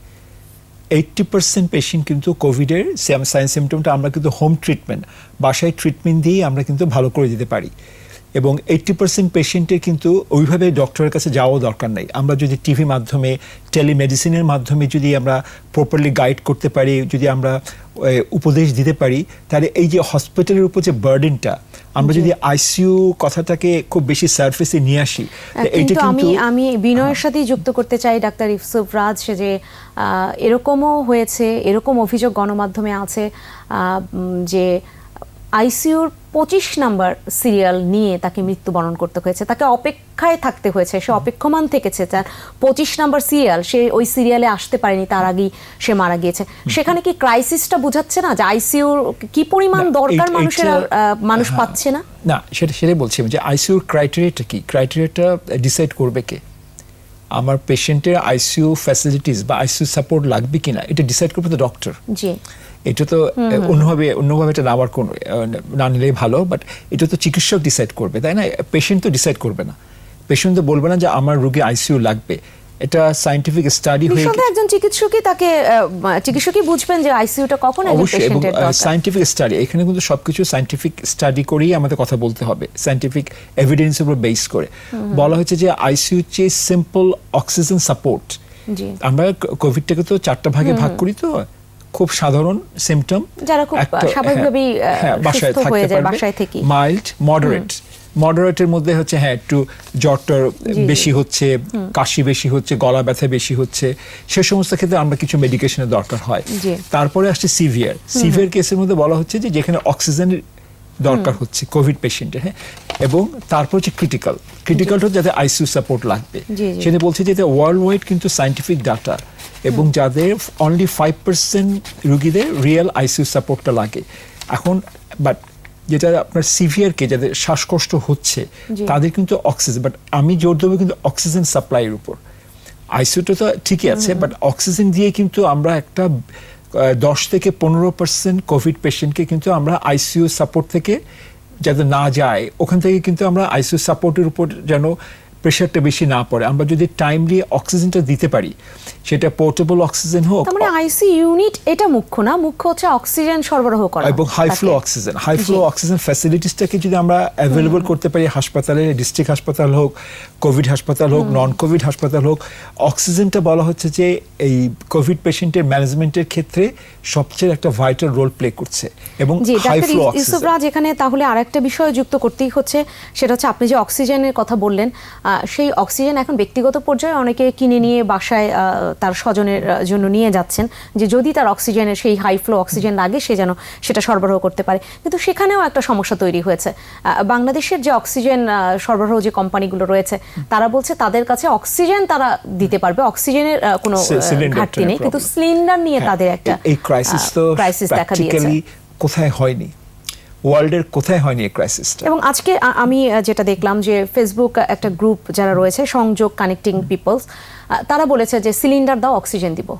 80% পেশেন্ট কিন্তু কোভিডের সাইন সিমটমটা আমরা কিন্তু হোম ট্রিটমেন্ট, বাসায় ট্রিটমেন্ট দিয়েই আমরা কিন্তু ভালো করে দিতে পারি। এবং 80% পেশেন্টের কিন্তু ওইভাবে ডক্টরের কাছে যাওয়াও দরকার নেই। আমরা যদি টিভি মাধ্যমে, টেলিমেডিসিনের মাধ্যমে যদি আমরা প্রপারলি গাইড করতে পারি, যদি আমরা উপদেশ দিতে পারি, তাহলে এই যে হসপিটালের উপর যে বার্ডেনটা, আমরা যদি আইসিইউ কথাটাকে খুব বেশি সারফেসে নিয়ে আসি, কিন্তু আমি বিনয়ের সাথেই যুক্ত করতে চাই ডাক্তার ইউসুফ রাজ, যে এরকমও হয়েছে, এরকম অভিযোগ গণমাধ্যমে আছে যে আইসিইউর 25 নাম্বার সিরিয়াল নিয়ে তাকে মৃত্যুবরণ করতে হয়েছে, তাকে অপেক্ষায় থাকতে হয়েছে, সে অপেক্ষমান থেকেছে, তার 25 নাম্বার সিরিয়াল, সে ওই সিরিয়ালে আসতে পারেনি, তার আগেই সে মারা গিয়েছে। সেখানে কি ক্রাইসিসটা বোঝাচ্ছে না যে আইসিইউর কি পরিমাণ দরকার মানুষ পাচ্ছে না? না, সেটাই বলছি যে আইসিইউর ক্রাইটেরিয়াটা কি, ক্রাইটেরিয়াটা ডিসাইড করবে কে? আমার পেশেন্টের আইসিইউ ফ্যাসিলিটিস বা আইসিইউ সাপোর্ট লাগবে কিনা এটা ডিসাইড করবে তো ডক্টর। জি, এটা তো অন্যভাবে এটা নেওয়ার কোনো না নিলেই ভালো, বাট এটা তো চিকিৎসক ডিসাইড করবে, তাই না? পেশেন্ট তো ডিসাইড করবে না, পেশেন্ট তো বলবে না যে আমার রোগী আইসিইউ লাগবে। এটা সায়েন্টিফিক স্টাডি হয়ে নিঃসন্দেহে একজন চিকিৎসকই বুঝবেন যে আইসিইউটা কখন একজন অবশ্যই, এবং পেশেন্টের দরকার। সায়েন্টিফিক স্টাডি, এখানে কিন্তু সবকিছু সায়েন্টিফিক স্টাডি করেই আমাদের কথা বলতে হবে, সায়েন্টিফিক এভিডেন্সের উপর বেস করে। বলা হয়েছে যে আইসিইউ চেয়ে সিম্পল অক্সিজেন সাপোর্ট, জি, আমরা কোভিডটাকে তো 4টা ভাগে ভাগ করি, তো খুব সাধারণ সিম্পটম, যারা খুব স্বাভাবিকভাবেই বাসায় সুস্থ হয়ে থাকতে যায় পারবে, বাসায় থেকে, মাইল্ড, মডারেটের মধ্যে হচ্ছে একটু জ্বরটার বেশি হচ্ছে, কাশি বেশি হচ্ছে, গলা ব্যথা বেশি হচ্ছে, সে সমস্ত ক্ষেত্রে আমরা কিছু মেডিকেশনের দরকার হয়। তারপরে আসছে সিভিয়ার কেসের মধ্যে বলা হচ্ছে যে যেখানে অক্সিজেনের দরকার হচ্ছে কোভিড পেশেন্টের, এবং তারপর হচ্ছে ক্রিটিক্যালটা যাতে আইসিইউ সাপোর্ট লাগবে। সেটা বলছে যে ওয়ার্ল্ড ওয়াইড কিন্তু সায়েন্টিফিক ডাটা, এবং যাদের অনলি 5% রুগীদের রিয়েল আইসিইউ সাপোর্টটা লাগে এখন। বাট যেটা আপনার সিভিয়ারকে যাদের শ্বাসকষ্ট হচ্ছে তাদের কিন্তু অক্সিজেন, বাট আমি জোর দেবো কিন্তু অক্সিজেন সাপ্লাইয়ের উপর। আইসিইউটা তো ঠিকই আছে, বাট অক্সিজেন দিয়ে কিন্তু আমরা একটা 10 থেকে 15% কোভিড পেশেন্টকে কিন্তু আমরা আইসিইউ সাপোর্ট থেকে যাতে না যায়, ওখান থেকে কিন্তু আমরা আইসিইউ সাপোর্টের উপর যেন প্রেশারটা বেশি না পড়ে, আমরা যদি টাইমলি অক্সিজেনটা দিতে পারি, সেটা পোর্টেবল অক্সিজেন হোক। তার মানে আইসিইউ ইউনিট এটা মুখ্য না, মুখ্য হচ্ছে অক্সিজেন সরবরাহ করা এবং হাই ফ্লো অক্সিজেন ফ্যাসিলিটিসটাকে যদি আমরা অ্যাভেলেবল করতে পারি হাসপাতালে, ডিস্ট্রিক্ট হাসপাতাল হোক, কোভিড হাসপাতাল হোক, নন কোভিড হাসপাতাল হোক, অক্সিজেনটা বলা হচ্ছে যে এই কোভিড পেশেন্টের ম্যানেজমেন্টের ক্ষেত্রে সবচেয়ে একটা ভাইটাল রোল প্লে করছে। এবং হাই ফ্লো ইউসুফ রাজ, এখানে তাহলে আরেকটা বিষয় যুক্ত করতেই হচ্ছে, সেটা হচ্ছে আপনি যে অক্সিজেনের কথা বললেন, সেই অক্সিজেন এখন ব্যক্তিগত পর্যায়ে অনেকে কিনে নিয়ে বাসায় তার স্বজনের জন্য নিয়ে যাচ্ছেন, যে যদি তার অক্সিজেনের সেই হাই ফ্লো অক্সিজেন লাগে সে যেন সেটা সরবরাহ করতে পারে। কিন্তু সেখানেও একটা সমস্যা তৈরি হয়েছে। বাংলাদেশের যে অক্সিজেন সরবরাহ যে কোম্পানিগুলো রয়েছে তারা বলছে তাদের কাছে অক্সিজেন তারা দিতে পারবে, অক্সিজেনের কোনো ঘাটতি নেই, কিন্তু সিলিন্ডার নিয়ে তাদের একটা এই ক্রাইসিস দেখা দিয়েছে। কোথায় হয়নি, ওয়ার্ল্ডের কোথায় হয়নি এই ক্রাইসিসটা? এবং আজকে আমি যেটা দেখলাম যে ফেসবুক একটা গ্রুপ যারা রয়েছে, সংযোগ কানেক্টিং পিপলস, তারা বলেছে যে সিলিন্ডার দাও, অক্সিজেন দিব।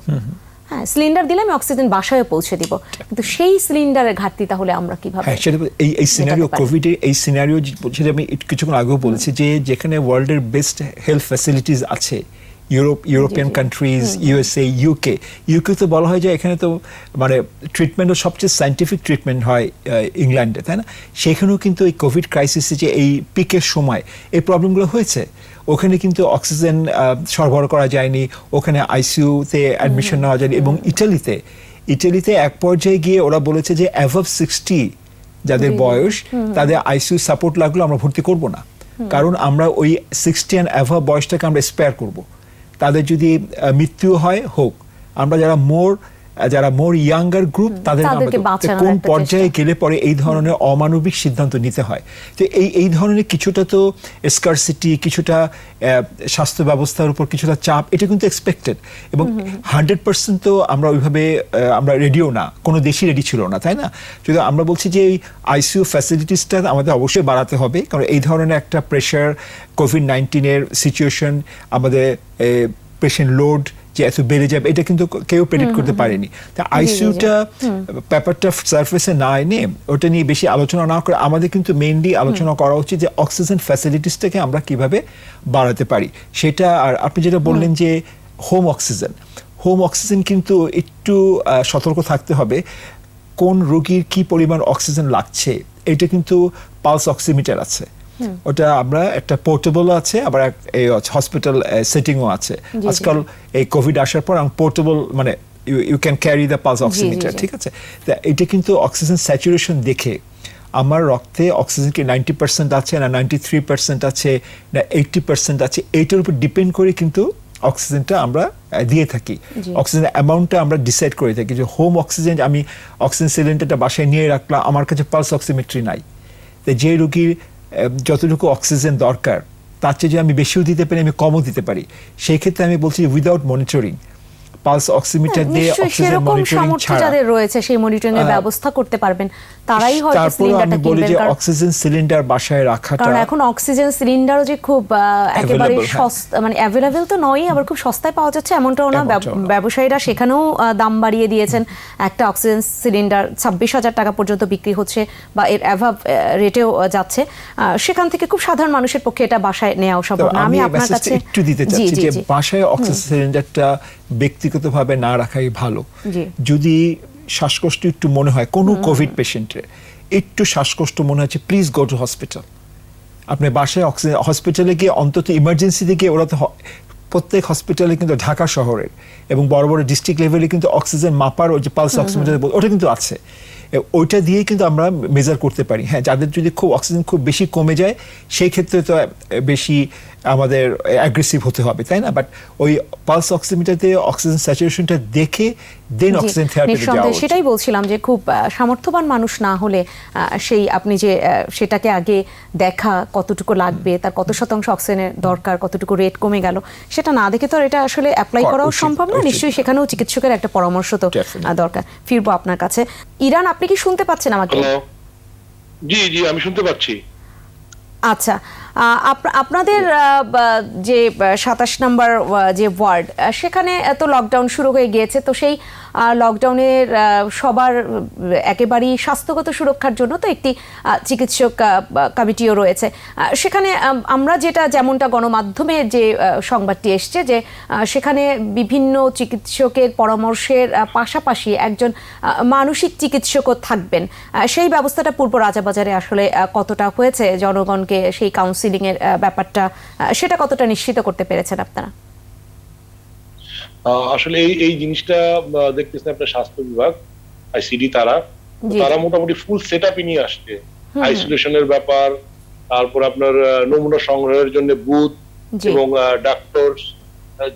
হ্যাঁ, সিলিন্ডার দিলে আমি অক্সিজেন বাসায় পৌঁছে দিব, কিন্তু সেই সিলিন্ডারের ঘাটতি তাহলে আমরা কিভাবে? এই সিনারিও, কোভিডের এই সিনারিও যেটা আমি কিছুক্ষণ আগেও বলেছি, যে যেখানে ওয়ার্ল্ডের বেস্ট হেলথ ফ্যাসিলিটিস আছে, ইউরোপিয়ান কান্ট্রিজ, ইউএসএ, ইউকে তো বলা হয় যে এখানে তো মানে ট্রিটমেন্টও সবচেয়ে সায়েন্টিফিক ট্রিটমেন্ট হয় ইংল্যান্ডে, তাই না? সেখানেও কিন্তু এই কোভিড ক্রাইসিসে যে এই পিকের সময় এই প্রবলেমগুলো হয়েছে, ওখানে কিন্তু অক্সিজেন সরবরাহ করা যায়নি, ওখানে আইসিইউতে অ্যাডমিশন নেওয়া যায়নি। এবং ইটালিতে এক পর্যায়ে গিয়ে ওরা বলেছে যে অ্যাবভ 60 যাদের বয়স, তাদের আইসিইউ সাপোর্ট লাগলো আমরা ভর্তি করব না, কারণ আমরা ওই 60 অ্যান্ড অ্যাবভ বয়সটাকে আমরা স্পেয়ার করব। তাদের যদি মৃত্যু হয় হোক, আমরা যারা মোর ইয়াঙ্গার গ্রুপ তাদের কোন পর্যায়ে গেলে পরে এই ধরনের অমানবিক সিদ্ধান্ত নিতে হয়। তো এই ধরনের কিছুটা তো স্কারসিটি, কিছুটা স্বাস্থ্য ব্যবস্থার উপর কিছুটা চাপ, এটা কিন্তু এক্সপেক্টেড। এবং 100% তো আমরা ওইভাবে আমরা রেডিও না, কোনো দেশই রেডি ছিল না, তাই না? যদি আমরা বলছি যে এই আইসিইউ ফ্যাসিলিটিসটা আমাদের অবশ্যই বাড়াতে হবে, কারণ এই ধরনের একটা প্রেশার, কোভিড-19 সিচুয়েশন, আমাদের পেশেন্ট লোড যে এত বেড়ে যাবে, এটা কিন্তু কেউ প্রেডিক্ট করতে পারেনি। তা আইসিইউটা ব্যাপারটা সারফেসে না এনে ওটা নিয়ে বেশি আলোচনা না করে আমাদের কিন্তু মেইনলি আলোচনা করা উচিত যে অক্সিজেন ফ্যাসিলিটিসটাকে আমরা কিভাবে বাড়াতে পারি সেটা। আর আপনি যেটা বললেন যে হোম অক্সিজেন কিন্তু একটু সতর্ক থাকতে হবে, কোন রোগীর কি পরিমাণ অক্সিজেন লাগছে। এটা কিন্তু পালস অক্সিমিটার আছে, ওটা আমরা একটা পোর্টেবল আছে, আবার হসপিটাল সেটিংও আছে। আজকাল এই কোভিড আসার পর পোর্টেবল মানে you can carry the pulse oximeter, ঠিক আছে? তা এটা কিন্তু অক্সিজেন স্যাচুরেশন দেখে আমার রক্তে অক্সিজেন কি 90% আছে না 93% আছে না 80% আছে, এইটার উপর ডিপেন্ড করে কিন্তু অক্সিজেনটা আমরা দিয়ে থাকি, অক্সিজেন অ্যামাউন্টটা আমরা ডিসাইড করে থাকি। যে হোম অক্সিজেন, আমি অক্সিজেন সিলিন্ডারটা বাসায় নিয়ে রাখলাম, আমার কাছে পালস অক্সিমেট্রি নাই, তো যে রোগীর যতটুকু অক্সিজেন দরকার তার চেয়ে যে আমি বেশিও দিতে পারি, আমি কমও দিতে পারি, সেই ক্ষেত্রে আমি বলছি উইদাউট মনিটরিং পালস অক্সিমিটার দিয়ে নিশ্চয়ই অক্সিজেন সেরকম মনিটরিং সামর্থ্য ছাড়া যাদের রয়েছে সেই মনিটরিং এর ব্যবস্থা করতে পারবেন, তারাই হয়তো তারপরে আমি সিলিন্ডারটা বলি কিনবেন। যে কারণ অক্সিজেন সিলিন্ডার বাসায় রাখাটা কারণ এখন অক্সিজেন সিলিন্ডারও যে খুব একেবারে Available, হ্যাঁ। সস্তা, মানে অ্যাভেলেবেল তো নয়, আবার খুব সস্তায় পাওয়া যাচ্ছে এমনটাও না। এমনটাও না। ব্যবসায়ীরা সেখানেও দাম বাড়িয়ে দিয়েছেন। একটা অক্সিজেন সিলিন্ডার 26,000 টাকা পর্যন্ত বিক্রি হচ্ছে বা এর অ্যাভাব রেটেও যাচ্ছে। সেখান থেকে খুব সাধারণ মানুষের পক্ষে এটা বাসায় নেওয়া সম্ভব না। আমি এই আপনার মেসেজটা কাছে একটু দিতে জি চাচ্ছি জি যে জি বাসায় অক্সিজেন সিলিন্ডারটা ব্যক্তিগতভাবে না রাখাই ভালো। জি। যদি শ্বাসকষ্ট একটু মনে হয় কোনো কোভিড পেশেন্টের একটু শ্বাসকষ্ট মনে হচ্ছে, প্লিজ গো টু হসপিটাল। আপনি বাসায় অক্সিজেন হসপিটালে গিয়ে অন্তত ইমার্জেন্সিতে গিয়ে, ওরা তো প্রত্যেক হসপিটালে কিন্তু ঢাকা শহরের এবং বড় বড় ডিস্ট্রিক্ট লেভেলে কিন্তু অক্সিজেন মাপার ওই যে পালস অক্সিমিটার ওটা কিন্তু আছে। ওইটা দিয়েই কিন্তু আমরা মেজার করতে পারি। হ্যাঁ, যাদের যদি খুব অক্সিজেন খুব বেশি কমে যায় সেই ক্ষেত্রে তো বেশি আমাদের অ্যাগ্রেসিভ হতে হবে, তাই না? বাট ওই পালস অক্সিমিটার দিয়ে অক্সিজেন স্যাচুরেশনটা দেখে দেন জি, অক্সিজেন থেরাপিতে যাওয়া নিঃসন্দেহে উচিত। সেটাই বলছিলাম যে খুব সামর্থ্যবান মানুষ না হলে সেই আপনি যে সেটাকে আগে দেখা কতটুকু লাগবে, তার কত শতাংশ অক্সিজেনের দরকার, কতটুকু রেট কমে গেল, সেটা না দেখে তো আর এটা আসলে অ্যাপ্লাই করাও উচিত, সম্ভব না। উচিত। নিশ্চয়ই সেখানেও চিকিৎসকের একটা পরামর্শ তো Definitely. দরকার। ফিরবো আপনার কাছে। ইরান, আপনি কি শুনতে পাচ্ছেন আমাকে? হ্যালো, জি জি আমি শুনতে পাচ্ছি। আচ্ছা, আপনাদের যে 27 নম্বর যে ওয়ার্ড, সেখানে তো লকডাউন শুরু হয়ে গিয়েছে, তো সেই লকডাউনের সবার একেবারেই স্বাস্থ্যগত সুরক্ষার জন্য তো একটি চিকিৎসক কমিটিও রয়েছে। সেখানে আমরা যেমনটা গণমাধ্যমে যে সংবাদটি এসছে যে সেখানে বিভিন্ন চিকিৎসকের পরামর্শের পাশাপাশি একজন মানসিক চিকিৎসকও থাকবেন। সেই ব্যবস্থাটা পূর্ব রাজাবাজারে আসলে কতটা হয়েছে, জনগণকে সেই কাউন্সিলিং এর ব্যাপারটা সেটা কতটা নিশ্চিত করতে পেরেছেন আপনারা? আসলে এই জিনিসটা দেখতেছেন আপনার স্বাস্থ্য বিভাগ, আইসিডি, তারা জি। মোটামুটি ফুল সেট আপই নিয়ে আসছে। আইসোলেশনের ব্যাপার, তারপর আপনার নমুনা সংগ্রহের জন্য বুথ জি। এবং ডাক্তার,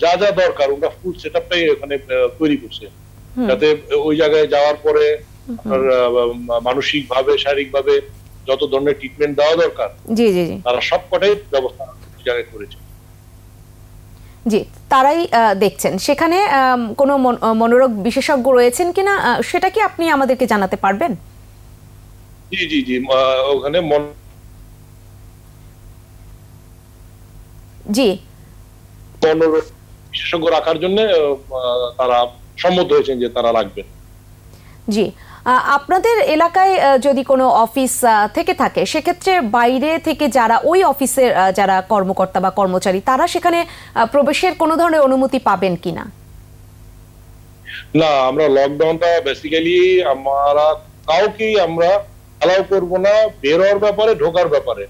যা যা দরকার ওটা ফুল সেট আপটাই এখানে তৈরি করছে, যাতে ওই জায়গায় যাওয়ার পরে আপনার মানসিক ভাবে, শারীরিক ভাবে যত ধরনের ট্রিটমেন্ট দেওয়া দরকার জি জি জি তারা সবকটাই ব্যবস্থা ওই জায়গায় করেছে। জি, তারাই দেখছেন। সেখানে কোনো মনোরোগ বিশেষজ্ঞ রয়েছেন কিনা সেটা কি আপনি আমাদেরকে জানাতে পারবেন? জি জি জি ওখানে জি মনোরোগ বিশেষজ্ঞ রাখার জন্য তারা সম্মত হয়েছেন যে তারা রাখবেন। জি, আপনাদের এলাকায় যদি কোনো অফিস থেকে থাকে, সেক্ষেত্রে বাইরে থেকে যারা ওই অফিসের যারা কর্মকর্তা বা কর্মচারী, তারা সেখানে প্রবেশের কোনো ধরনের অনুমতি পাবেন কিনা? না, আমরা লকডাউনটা বেসিক্যালি আমরা কাউকেই আমরা অ্যালাউ করব না বের হওয়ার ব্যাপারে, ঢোকার ব্যাপারে।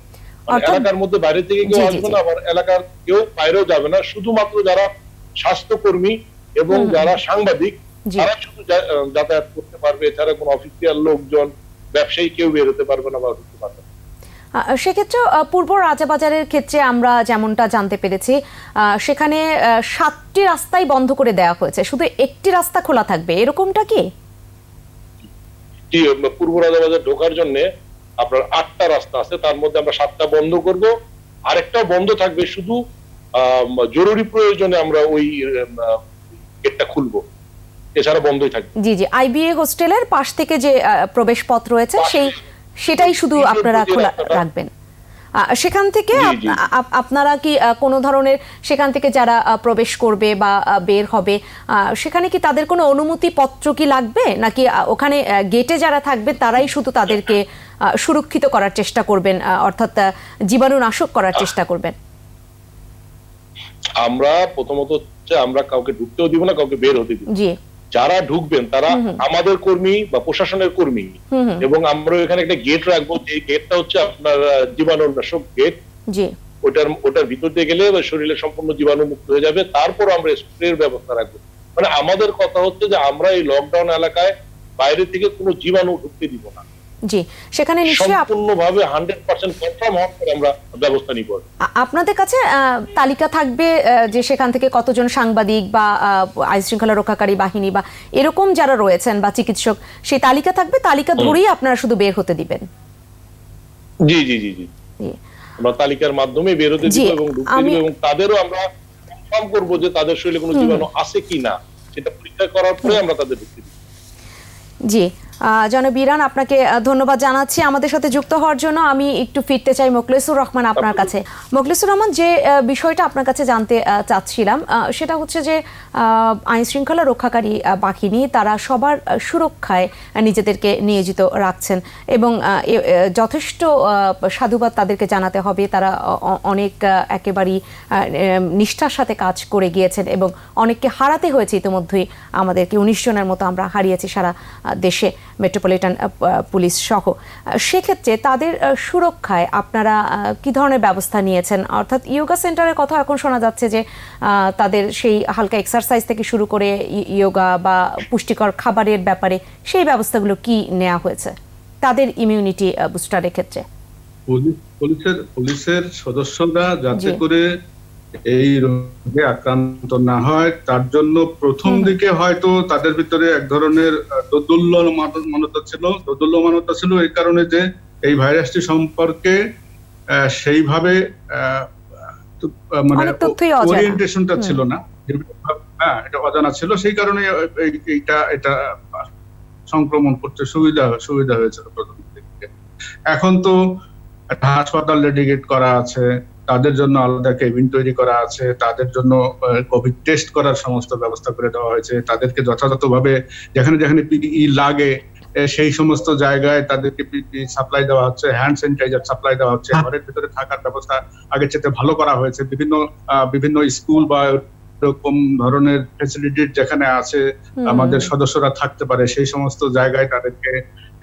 অর্থাৎ- এলাকার মধ্যে বাইরে থেকে কেউ জি, জি, আসবে জি। না, আবার এলাকার কেউ বাইরেও যাবে না। শুধুমাত্র যারা স্বাস্থ্যকর্মী এবং যারা সাংবাদিক জি। তারা শুধু যাতায়াত করতে পারবে, এছাড়া কোনো অফিসিয়াল লোকজন, ব্যবসায়ী কেউ বের হতে পারবে না বা ঢুকতে পারবে না। সেক্ষেত্রে পূর্ব রাজাবাজারের ক্ষেত্রে আমরা যেমনটা জানতে পেরেছি, সেখানে 7টি রাস্তাই বন্ধ করে দেওয়া হয়েছে, শুধু একটি রাস্তা খোলা থাকবে, এরকমটা কি? জি, পূর্ব রাজাবাজার ঢোকার জন্য আপনার 8টা রাস্তা আছে, তার মধ্যে আমরা 7টা বন্ধ করব, আরেকটাও বন্ধ থাকবে, শুধু জরুরি প্রয়োজনে আমরা ওই গেটটা খুলবো, এছাড়া বন্ধই থাকবে। জি জি, আইবিএ হোস্টেলের পাশ থেকে যে প্রবেশ পথ রয়েছে সেটাই শুধু দ্বিতীয় আপনারা যে খোলা রাস্তাটা- রাখবেন। সেখান থেকে জি, জি। আপনারা কি কোনো ধরনের, সেখান থেকে যারা প্রবেশ করবে বা বের হবে, সেখানে কি তাদের কোনো অনুমতি পত্র কি লাগবে, নাকি ওখানে গেটে যারা থাকবে তারাই শুধু তাদেরকে সুরক্ষিত করার চেষ্টা করবেন, অর্থাৎ জীবাণুনাশক করার চেষ্টা করবেন? আমরা প্রথমত হচ্ছে আমরা কাউকে ঢুকতেও দিব না, কাউকে বের হতে দিব না। জি যারা ঢুকবেন তারা আমাদের কর্মী বা প্রশাসনের কর্মী, এবং আমরা এখানে একটা গেট রাখবো, যে গেটটা হচ্ছে আপনার জীবাণুনাশক গেট। জি ওটার ভিতর দিয়ে গেলে শরীরে সম্পূর্ণ জীবাণু মুক্ত হয়ে যাবে, তারপর আমরা স্প্রের ব্যবস্থা রাখবো। মানে আমাদের কথা হচ্ছে যে আমরা এই লকডাউন এলাকায় বাইরে থেকে কোনো জীবাণু ঢুকতে দিব না। জি, সেখানে নিশ্চয়ই সম্পূর্ণভাবে 100% কনফার্ম হওয়ার পরে আমরা ব্যবস্থা নিব। আপনাদের কাছে তালিকা থাকবে যে সেখান থেকে কতজন সাংবাদিক বা আইন শৃঙ্খলা রক্ষাকারী বাহিনী বা এরকম যারা রয়েছেন বা চিকিৎসক, সেই তালিকা থাকবে, তালিকা ধরেই আপনারা শুধু বের হতে দিবেন? জি জি জি জি জি। আমরা তালিকার মাধ্যমে বের হতে জি, দিব এবং ঢুকতে দিব, এবং তাদেরও আমরা কনফার্ম করব যে তাদের শরীরে কোনো জীবাণু আছে কিনা। সেটা পরীক্ষা করার পরে আমরা তাদের ঢুকতে দিই। জি, জনাব ইরান, আপনাকে ধন্যবাদ জানাচ্ছি আমাদের সাথে যুক্ত হওয়ার জন্য। আমি একটু ফিরতে চাই মোখলেসুর রহমান আপনার কাছে। মোখলেসুর রহমান, যে বিষয়টা আপনার কাছে জানতে চাচ্ছিলাম সেটা হচ্ছে যে আইন শৃঙ্খলা রক্ষাকারী বাহিনী তারা সবার সুরক্ষায় নিজেদেরকে নিয়োজিত রাখছেন এবং যথেষ্ট সাধুবাদ তাদেরকে জানাতে হবে। তারা অনেক একেবারেই নিষ্ঠার সাথে কাজ করে গিয়েছেন এবং অনেককে হারাতে হয়েছে ইতিমধ্যেই। আমাদেরকে 19 জনের মতো আমরা হারিয়েছি সারা দেশে, মেট্রোপলিটন পুলিশ সহ। সেক্ষেত্রে তাদের সুরক্ষায় আপনারা কি ধরনের ব্যবস্থা নিয়েছেন? অর্থাৎ ইয়োগা সেন্টারের কথা এখন শোনা যাচ্ছে যে তাদের সেই হালকা এক্সারসাইজ থেকে শুরু করে ইয়োগা বা পুষ্টিকর খাবারের ব্যাপারে সেই ব্যবস্থাগুলো কি নেওয়া হয়েছে তাদের ইমিউনিটি বুস্টারের ক্ষেত্রে? পুলিশের সদস্যরা যাতে করে এই রোগে আক্রান্ত না হয় তার জন্য প্রথম দিকে হয়তো তাদের ভিতরে এক ধরনের দোদুল্যমানতা ছিল এই কারণে যে এই ভাইরাসটি সম্পর্কে সেইভাবে মানে ওরিয়েন্টেশনটা ছিল না, এটা অজানা ছিল, সেই কারণে এটা সংক্রমণ করতে সুবিধা হয়েছিল প্রথম দিকে। এখন তো হাসপাতাল ডেডিকেট করা আছে, তাদের জন্য আলাদা কেবিন তৈরি করা আছে, তাদের জন্য কোভিড টেস্ট করার সমস্ত ব্যবস্থা করে দেওয়া হয়েছে, তাদেরকে যথাযথভাবে যেখানে যেখানে পিপিই লাগে সেই সমস্ত জায়গায় তাদেরকে পিপিই সাপ্লাই দেওয়া হচ্ছে, হ্যান্ড স্যানিটাইজার সাপ্লাই দেওয়া হচ্ছে, ঘরের ভিতরে থাকার ব্যবস্থা আগের চেয়ে ভালো করা হয়েছে। বিভিন্ন স্কুল বা এরকম ধরনের ফ্যাসিলিটি যেখানে আছে আমাদের সদস্যরা থাকতে পারে সেই সমস্ত জায়গায় তাদেরকে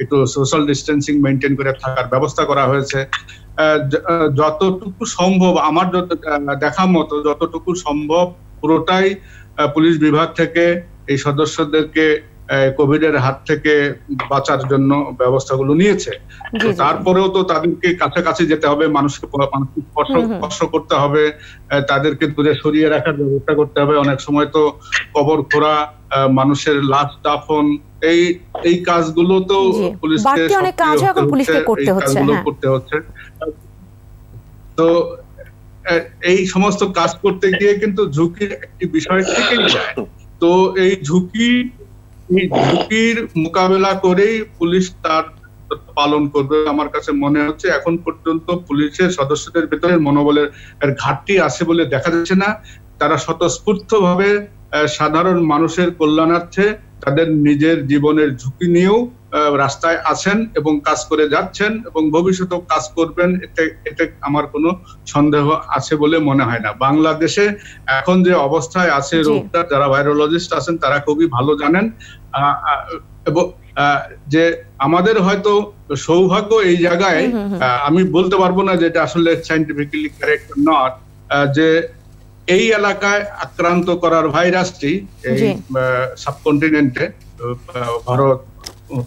একটু সোশ্যাল ডিস্টেন্সিং মেনটেন করে থাকার ব্যবস্থা করা হয়েছে। যতটুকু সম্ভব আমার দেখা মতো যতটুকু সম্ভব পুরোটাই পুলিশ বিভাগ থেকে এই সদস্যদেরকে কোভিড এর হাত থেকে বাঁচার জন্য ব্যবস্থাগুলো নিয়েছে। তারপরেও তো তাদেরকে কাছাকাছি যেতে হবে, মানুষকে স্পর্শ করতে হবে, তাদেরকে দূরে সরিয়ে রাখার ব্যবস্থা করতে হবে। অনেক সময় তো কবর খোঁড়া, মানুষের লাশ দাফন, এই কাজগুলো তো পুলিশকে করতে হচ্ছে। তো এই সমস্ত কাজ করতে গিয়ে কিন্তু ঝুঁকির একটি বিষয় থেকেই যায়। তো এই ঝুঁকির মোকাবেলা করেই পুলিশ তার পালন করবে। আমার কাছে মনে হচ্ছে এখন পর্যন্ত পুলিশের সদস্যদের ভিতরে মনোবলের ঘাটতি আছে বলে দেখা যাচ্ছে না। তারা স্বতঃস্ফূর্তভাবে সাধারণ মানুষের কল্যাণার্থে তাদের নিজের জীবনের ঝুঁকি নিয়েও রাস্তায় আছেন এবং কাজ করে যাচ্ছেন এবং ভবিষ্যতেও কাজ করবেন, এতে আমার কোনো সন্দেহ আছে বলে মনে হয় না। বাংলাদেশে এখন যে অবস্থায় আছে রোগটা, যারা ভাইরোলজিস্ট আছেন তারা খুবই ভালো জানেন, এবং যে আমাদের হয়তো সৌভাগ্য এই জায়গায়, আমি বলতে পারবো না যে এটা আসলে সায়েন্টিফিক্যালি কারেক্ট নট, যে এই এলাকায় আক্রান্ত করার ভাইরাসটি এই সাবকন্টিনেন্টে ভারত,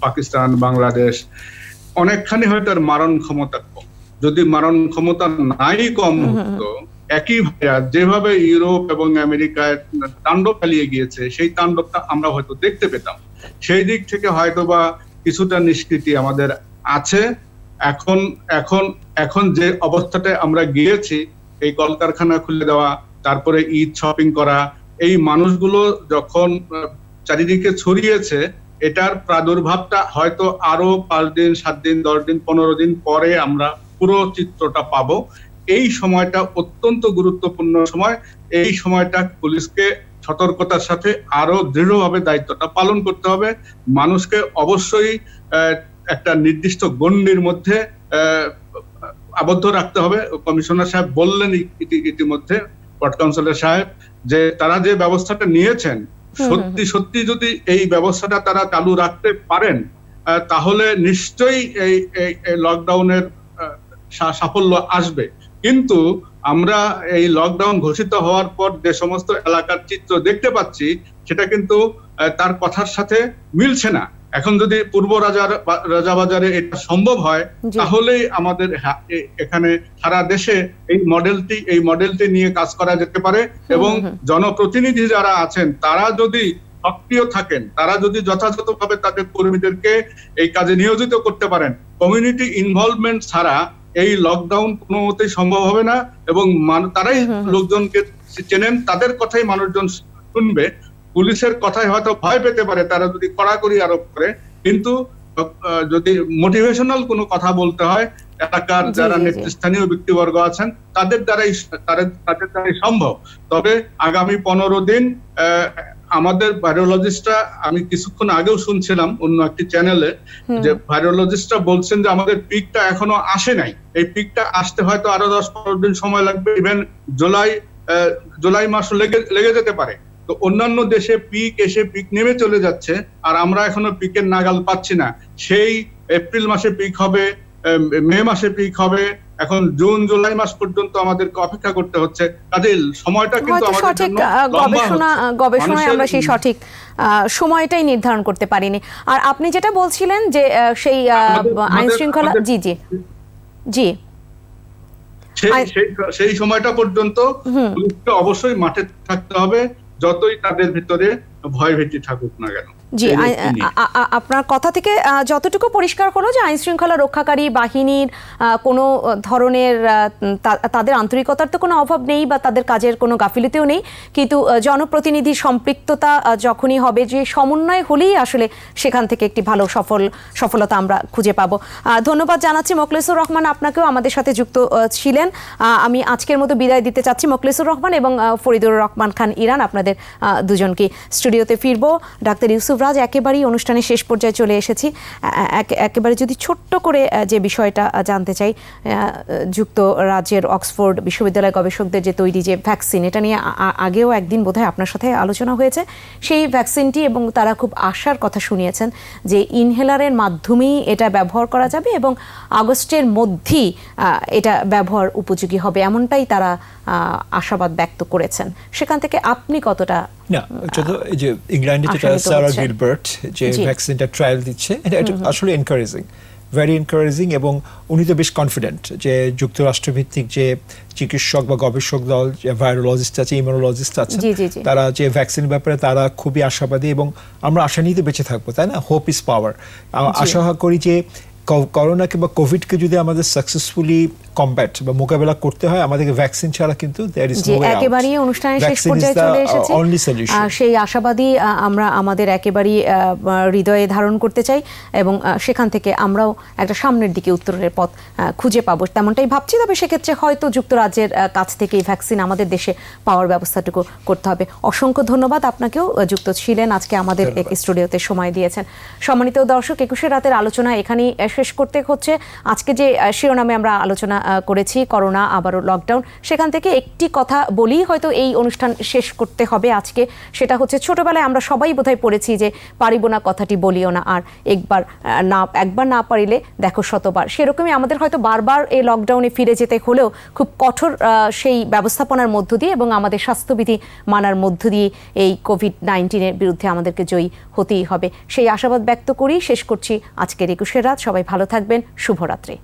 পাকিস্তান, বাংলাদেশ অনেকখানি হয়তো আর মারণ ক্ষমতা কম। যদি মারণ ক্ষমতা নাই কম হতো, একই ভাইরাস যেভাবে ইউরোপ এবং আমেরিকায় তাণ্ডব চালিয়ে গিয়েছে সেই তাণ্ডবটা আমরা হয়তো দেখতে পেতাম। সেই দিক থেকে হয়তোবা কিছুটা নিষ্কৃতি আমাদের আছে। এখন যে অবস্থাতে আমরা গিয়েছি, এই কলকারখানা খুলে দেওয়া, তারপরে ঈদ শপিং করা, এই মানুষগুলো যখন চারিদিকে ছড়িয়েছে, এটার প্রাদুর্ভাবটা হয়তো আরো 5 দিন, 7 দিন, 10 দিন, 15 দিন পরে আমরা পুরো চিত্রটা পাবো। এই সময়টা অত্যন্ত গুরুত্বপূর্ণ সময়। এই সময়টা পুলিশকে সতর্কতার সাথে আরো দৃঢ়ভাবে দায়িত্বটা পালন করতে হবে। মানুষকে অবশ্যই একটা নির্দিষ্ট গণ্ডির মধ্যে আবদ্ধ রাখতে হবে। কমিশনার সাহেব বললেন ইতিমধ্যে, ওয়ার্ড কাউন্সিলর সাহেব, যে তারা যে ব্যবস্থাটা নিয়েছেন সত্যি যদি এই ব্যবস্থাটা তারা চালু রাখতে পারেন, তাহলে নিশ্চয়ই এই লকডাউনের সাফল্য আসবে। কিন্তু আমরা এই লকডাউন ঘোষিত হওয়ার পর যে সমস্ত এলাকার চিত্র দেখতে পাচ্ছি, সেটা কিন্তু তার কথার সাথে মিলছে না। এখন যদি পূর্ব রাজাবাজারে এটা সম্ভব হয়, তাহলেই আমাদের এখানে সারা দেশে এই মডেলটি নিয়ে কাজ করা যেতে পারে। এবং জনপ্রতিনিধি যারা আছেন তারা যদি সক্রিয় থাকেন, তারা যদি যথাযথভাবে তাদের কর্মীদেরকে এই কাজে নিয়োজিত করতে পারেন, কমিউনিটি ইনভলভমেন্ট ছাড়া এই লকডাউন কোনো মতেই সম্ভব হবে না। এবং তারাই লোকজনকে চেনেন, তাদের কথাই মানুষজন শুনবে। পুলিশের কথায় হয়তো ভয় পেতে পারে তারা যদি কড়াকড়ি আরোপ করে, কিন্তু যদি মোটিভেশনাল কোনো কথা বলতে হয় এলাকার যারা নেতৃস্থানীয় ব্যক্তিবর্গ আছেন তাদের দ্বারাই সম্ভব। তবে আগামী 15 দিন আমাদের ভাইরোলজিস্টরা, আমি কিছুক্ষণ আগেও শুনছিলাম অন্য একটি চ্যানেলে যে ভাইরোলজিস্টরা বলছেন যে আমাদের পিকটা এখনো আসে নাই, এই পিকটা আসতে হয়তো আরো 10-15 দিন সময় লাগবে, ইভেন জুলাই মাস লেগে যেতে পারে। তো অন্যান্য দেশে পিক এসে পিক নেমে চলে যাচ্ছে, আর আমরা এখনো পিকের নাগাল পাচ্ছি না। সেই এপ্রিল মাসে পিক হবে, মে মাসে পিক হবে, এখন জুন জুলাই মাস পর্যন্ত আমাদেরকে অপেক্ষা করতে হচ্ছে। কাজে সময়টা কিন্তু আমাদের জন্য গবেষণায় আমরা সেই সঠিক সময়টাই নির্ধারণ করতে পারিনি। আর আপনি যেটা বলছিলেন যে সেই আইন শৃঙ্খলা, জি জি জি, সেই সময়টা পর্যন্ত পুলিশকে অবশ্যই মাঠে থাকতে হবে, যতই তাদের ভিতরে ভয় ভীতি থাকুক না কেন। জি, আপনার কথা থেকে যতটুকু পরিষ্কার হলো যে আইন শৃঙ্খলা রক্ষাকারী বাহিনীর কোনো ধরনের তাদের আন্তরিকতার তো কোনো অভাব নেই বা তাদের কাজের কোনো গাফিলতিও নেই, কিন্তু জনপ্রতিনিধির সম্পৃক্ততা যখনই হবে, যে সমন্বয় হলেই আসলে সেখান থেকে একটি ভালো সফলতা আমরা খুঁজে পাবো। ধন্যবাদ জানাচ্ছি মোখলেসুর রহমান, আপনাকেও আমাদের সাথে যুক্ত ছিলেন। আমি আজকের মতো বিদায় দিতে চাচ্ছি মোখলেসুর রহমান এবং ফরিদুর রহমান খান ইরান, আপনাদের দুজনকে। স্টুডিওতে ফিরবো। ডাক্তার ইউসুফ রাজ, একেবারেই অনুষ্ঠানের শেষ পর্যায়ে চলে এসেছি। একেবারে যদি ছোট্ট করে যে বিষয়টা জানতে চাই, যুক্তরাজ্যের অক্সফোর্ড বিশ্ববিদ্যালয় গবেষকদের যে তৈরি যে ভ্যাকসিন, এটা নিয়ে আগেও একদিন বোধহয় আপনার সাথে আলোচনা হয়েছে। সেই ভ্যাকসিনটি, এবং তারা খুব আশার কথা শুনিয়েছেন যে ইনহেলারের মাধ্যমেই এটা ব্যবহার করা যাবে এবং আগস্টের মধ্যেই এটা ব্যবহার উপযোগী হবে, এমনটাই তারা আশাবাদ ব্যক্ত করেছেন। সেখান থেকে আপনি কতটা? না, এই যে ইংল্যান্ডে যেটা সারা গিলবার্ট যে ভ্যাকসিনটা ট্রায়াল দিচ্ছে, এটা আসলে এনকারেজিং, ভেরি এনকারেজিং, এবং উনি তো বেশ কনফিডেন্ট যে যুক্তরাষ্ট্রভিত্তিক যে চিকিৎসক বা গবেষক দল, যে ভাইরোলজিস্ট আছে, ইমিউনোলজিস্ট আছে, তারা যে ভ্যাকসিন ব্যাপারে তারা খুবই আশাবাদী, এবং আমরা আশা নিয়ে বেঁচে থাকবো, তাই না? Hope is power. আশা করি যে করোনাকে বা কোভিডকে যদি আমাদের সাকসেসফুলি কমব্যাট বা মোকাবেলা করতে হয়, আমাদেরকে ভ্যাকসিন ছাড়া কিন্তু there is no way out. একেবারেই অনুষ্ঠানের শেষ পর্যায়ে চলে এসেছি। সেই আশাবাদী আমরা আমাদের একেবারেই হৃদয়ে ধারণ করতে চাই, এবং সেখান থেকে আমরাও একটা সামনের দিকে উত্তরের পথ খুঁজে পাবো, তেমনটাই ভাবছি। তবে সেক্ষেত্রে হয়তো যুক্তরাজ্যের কাছ থেকে এই ভ্যাকসিন আমাদের দেশে পাওয়ার ব্যবস্থাটুকু করতে হবে। অসংখ্য ধন্যবাদ, আপনাকেও যুক্ত ছিলেন, আজকে আমাদের স্টুডিওতে সময় দিয়েছেন। সম্মানিত দর্শক, 21 রাতের আলোচনা এখানেই শেষ করতে হচ্ছে। আজকে যে শিরোনামে আমরা আলোচনা করেছি, করোনা আবারও লকডাউন, সেখান থেকে একটি কথা বলেই হয়তো এই অনুষ্ঠান শেষ করতে হবে আজকে। সেটা হচ্ছে, ছোটবেলায় আমরা সবাই বোধহয় পড়েছি যে পারিব না কথাটি বলিও না, আর একবার না পারিলে দেখো শতবার। সেরকমই আমাদের হয়তো বারবার এই লকডাউনে ফিরে যেতে হলেও খুব কঠোর সেই ব্যবস্থাপনার মধ্য দিয়ে এবং আমাদের স্বাস্থ্যবিধি মানার মধ্য দিয়ে এই কোভিড-19-এর বিরুদ্ধে আমাদেরকে জয়ী হতেই হবে। সেই আশাবাদ ব্যক্ত করেই শেষ করছি আজকের 21 রাত। সবাই ভালো থাকবেন, শুভরাত্রি।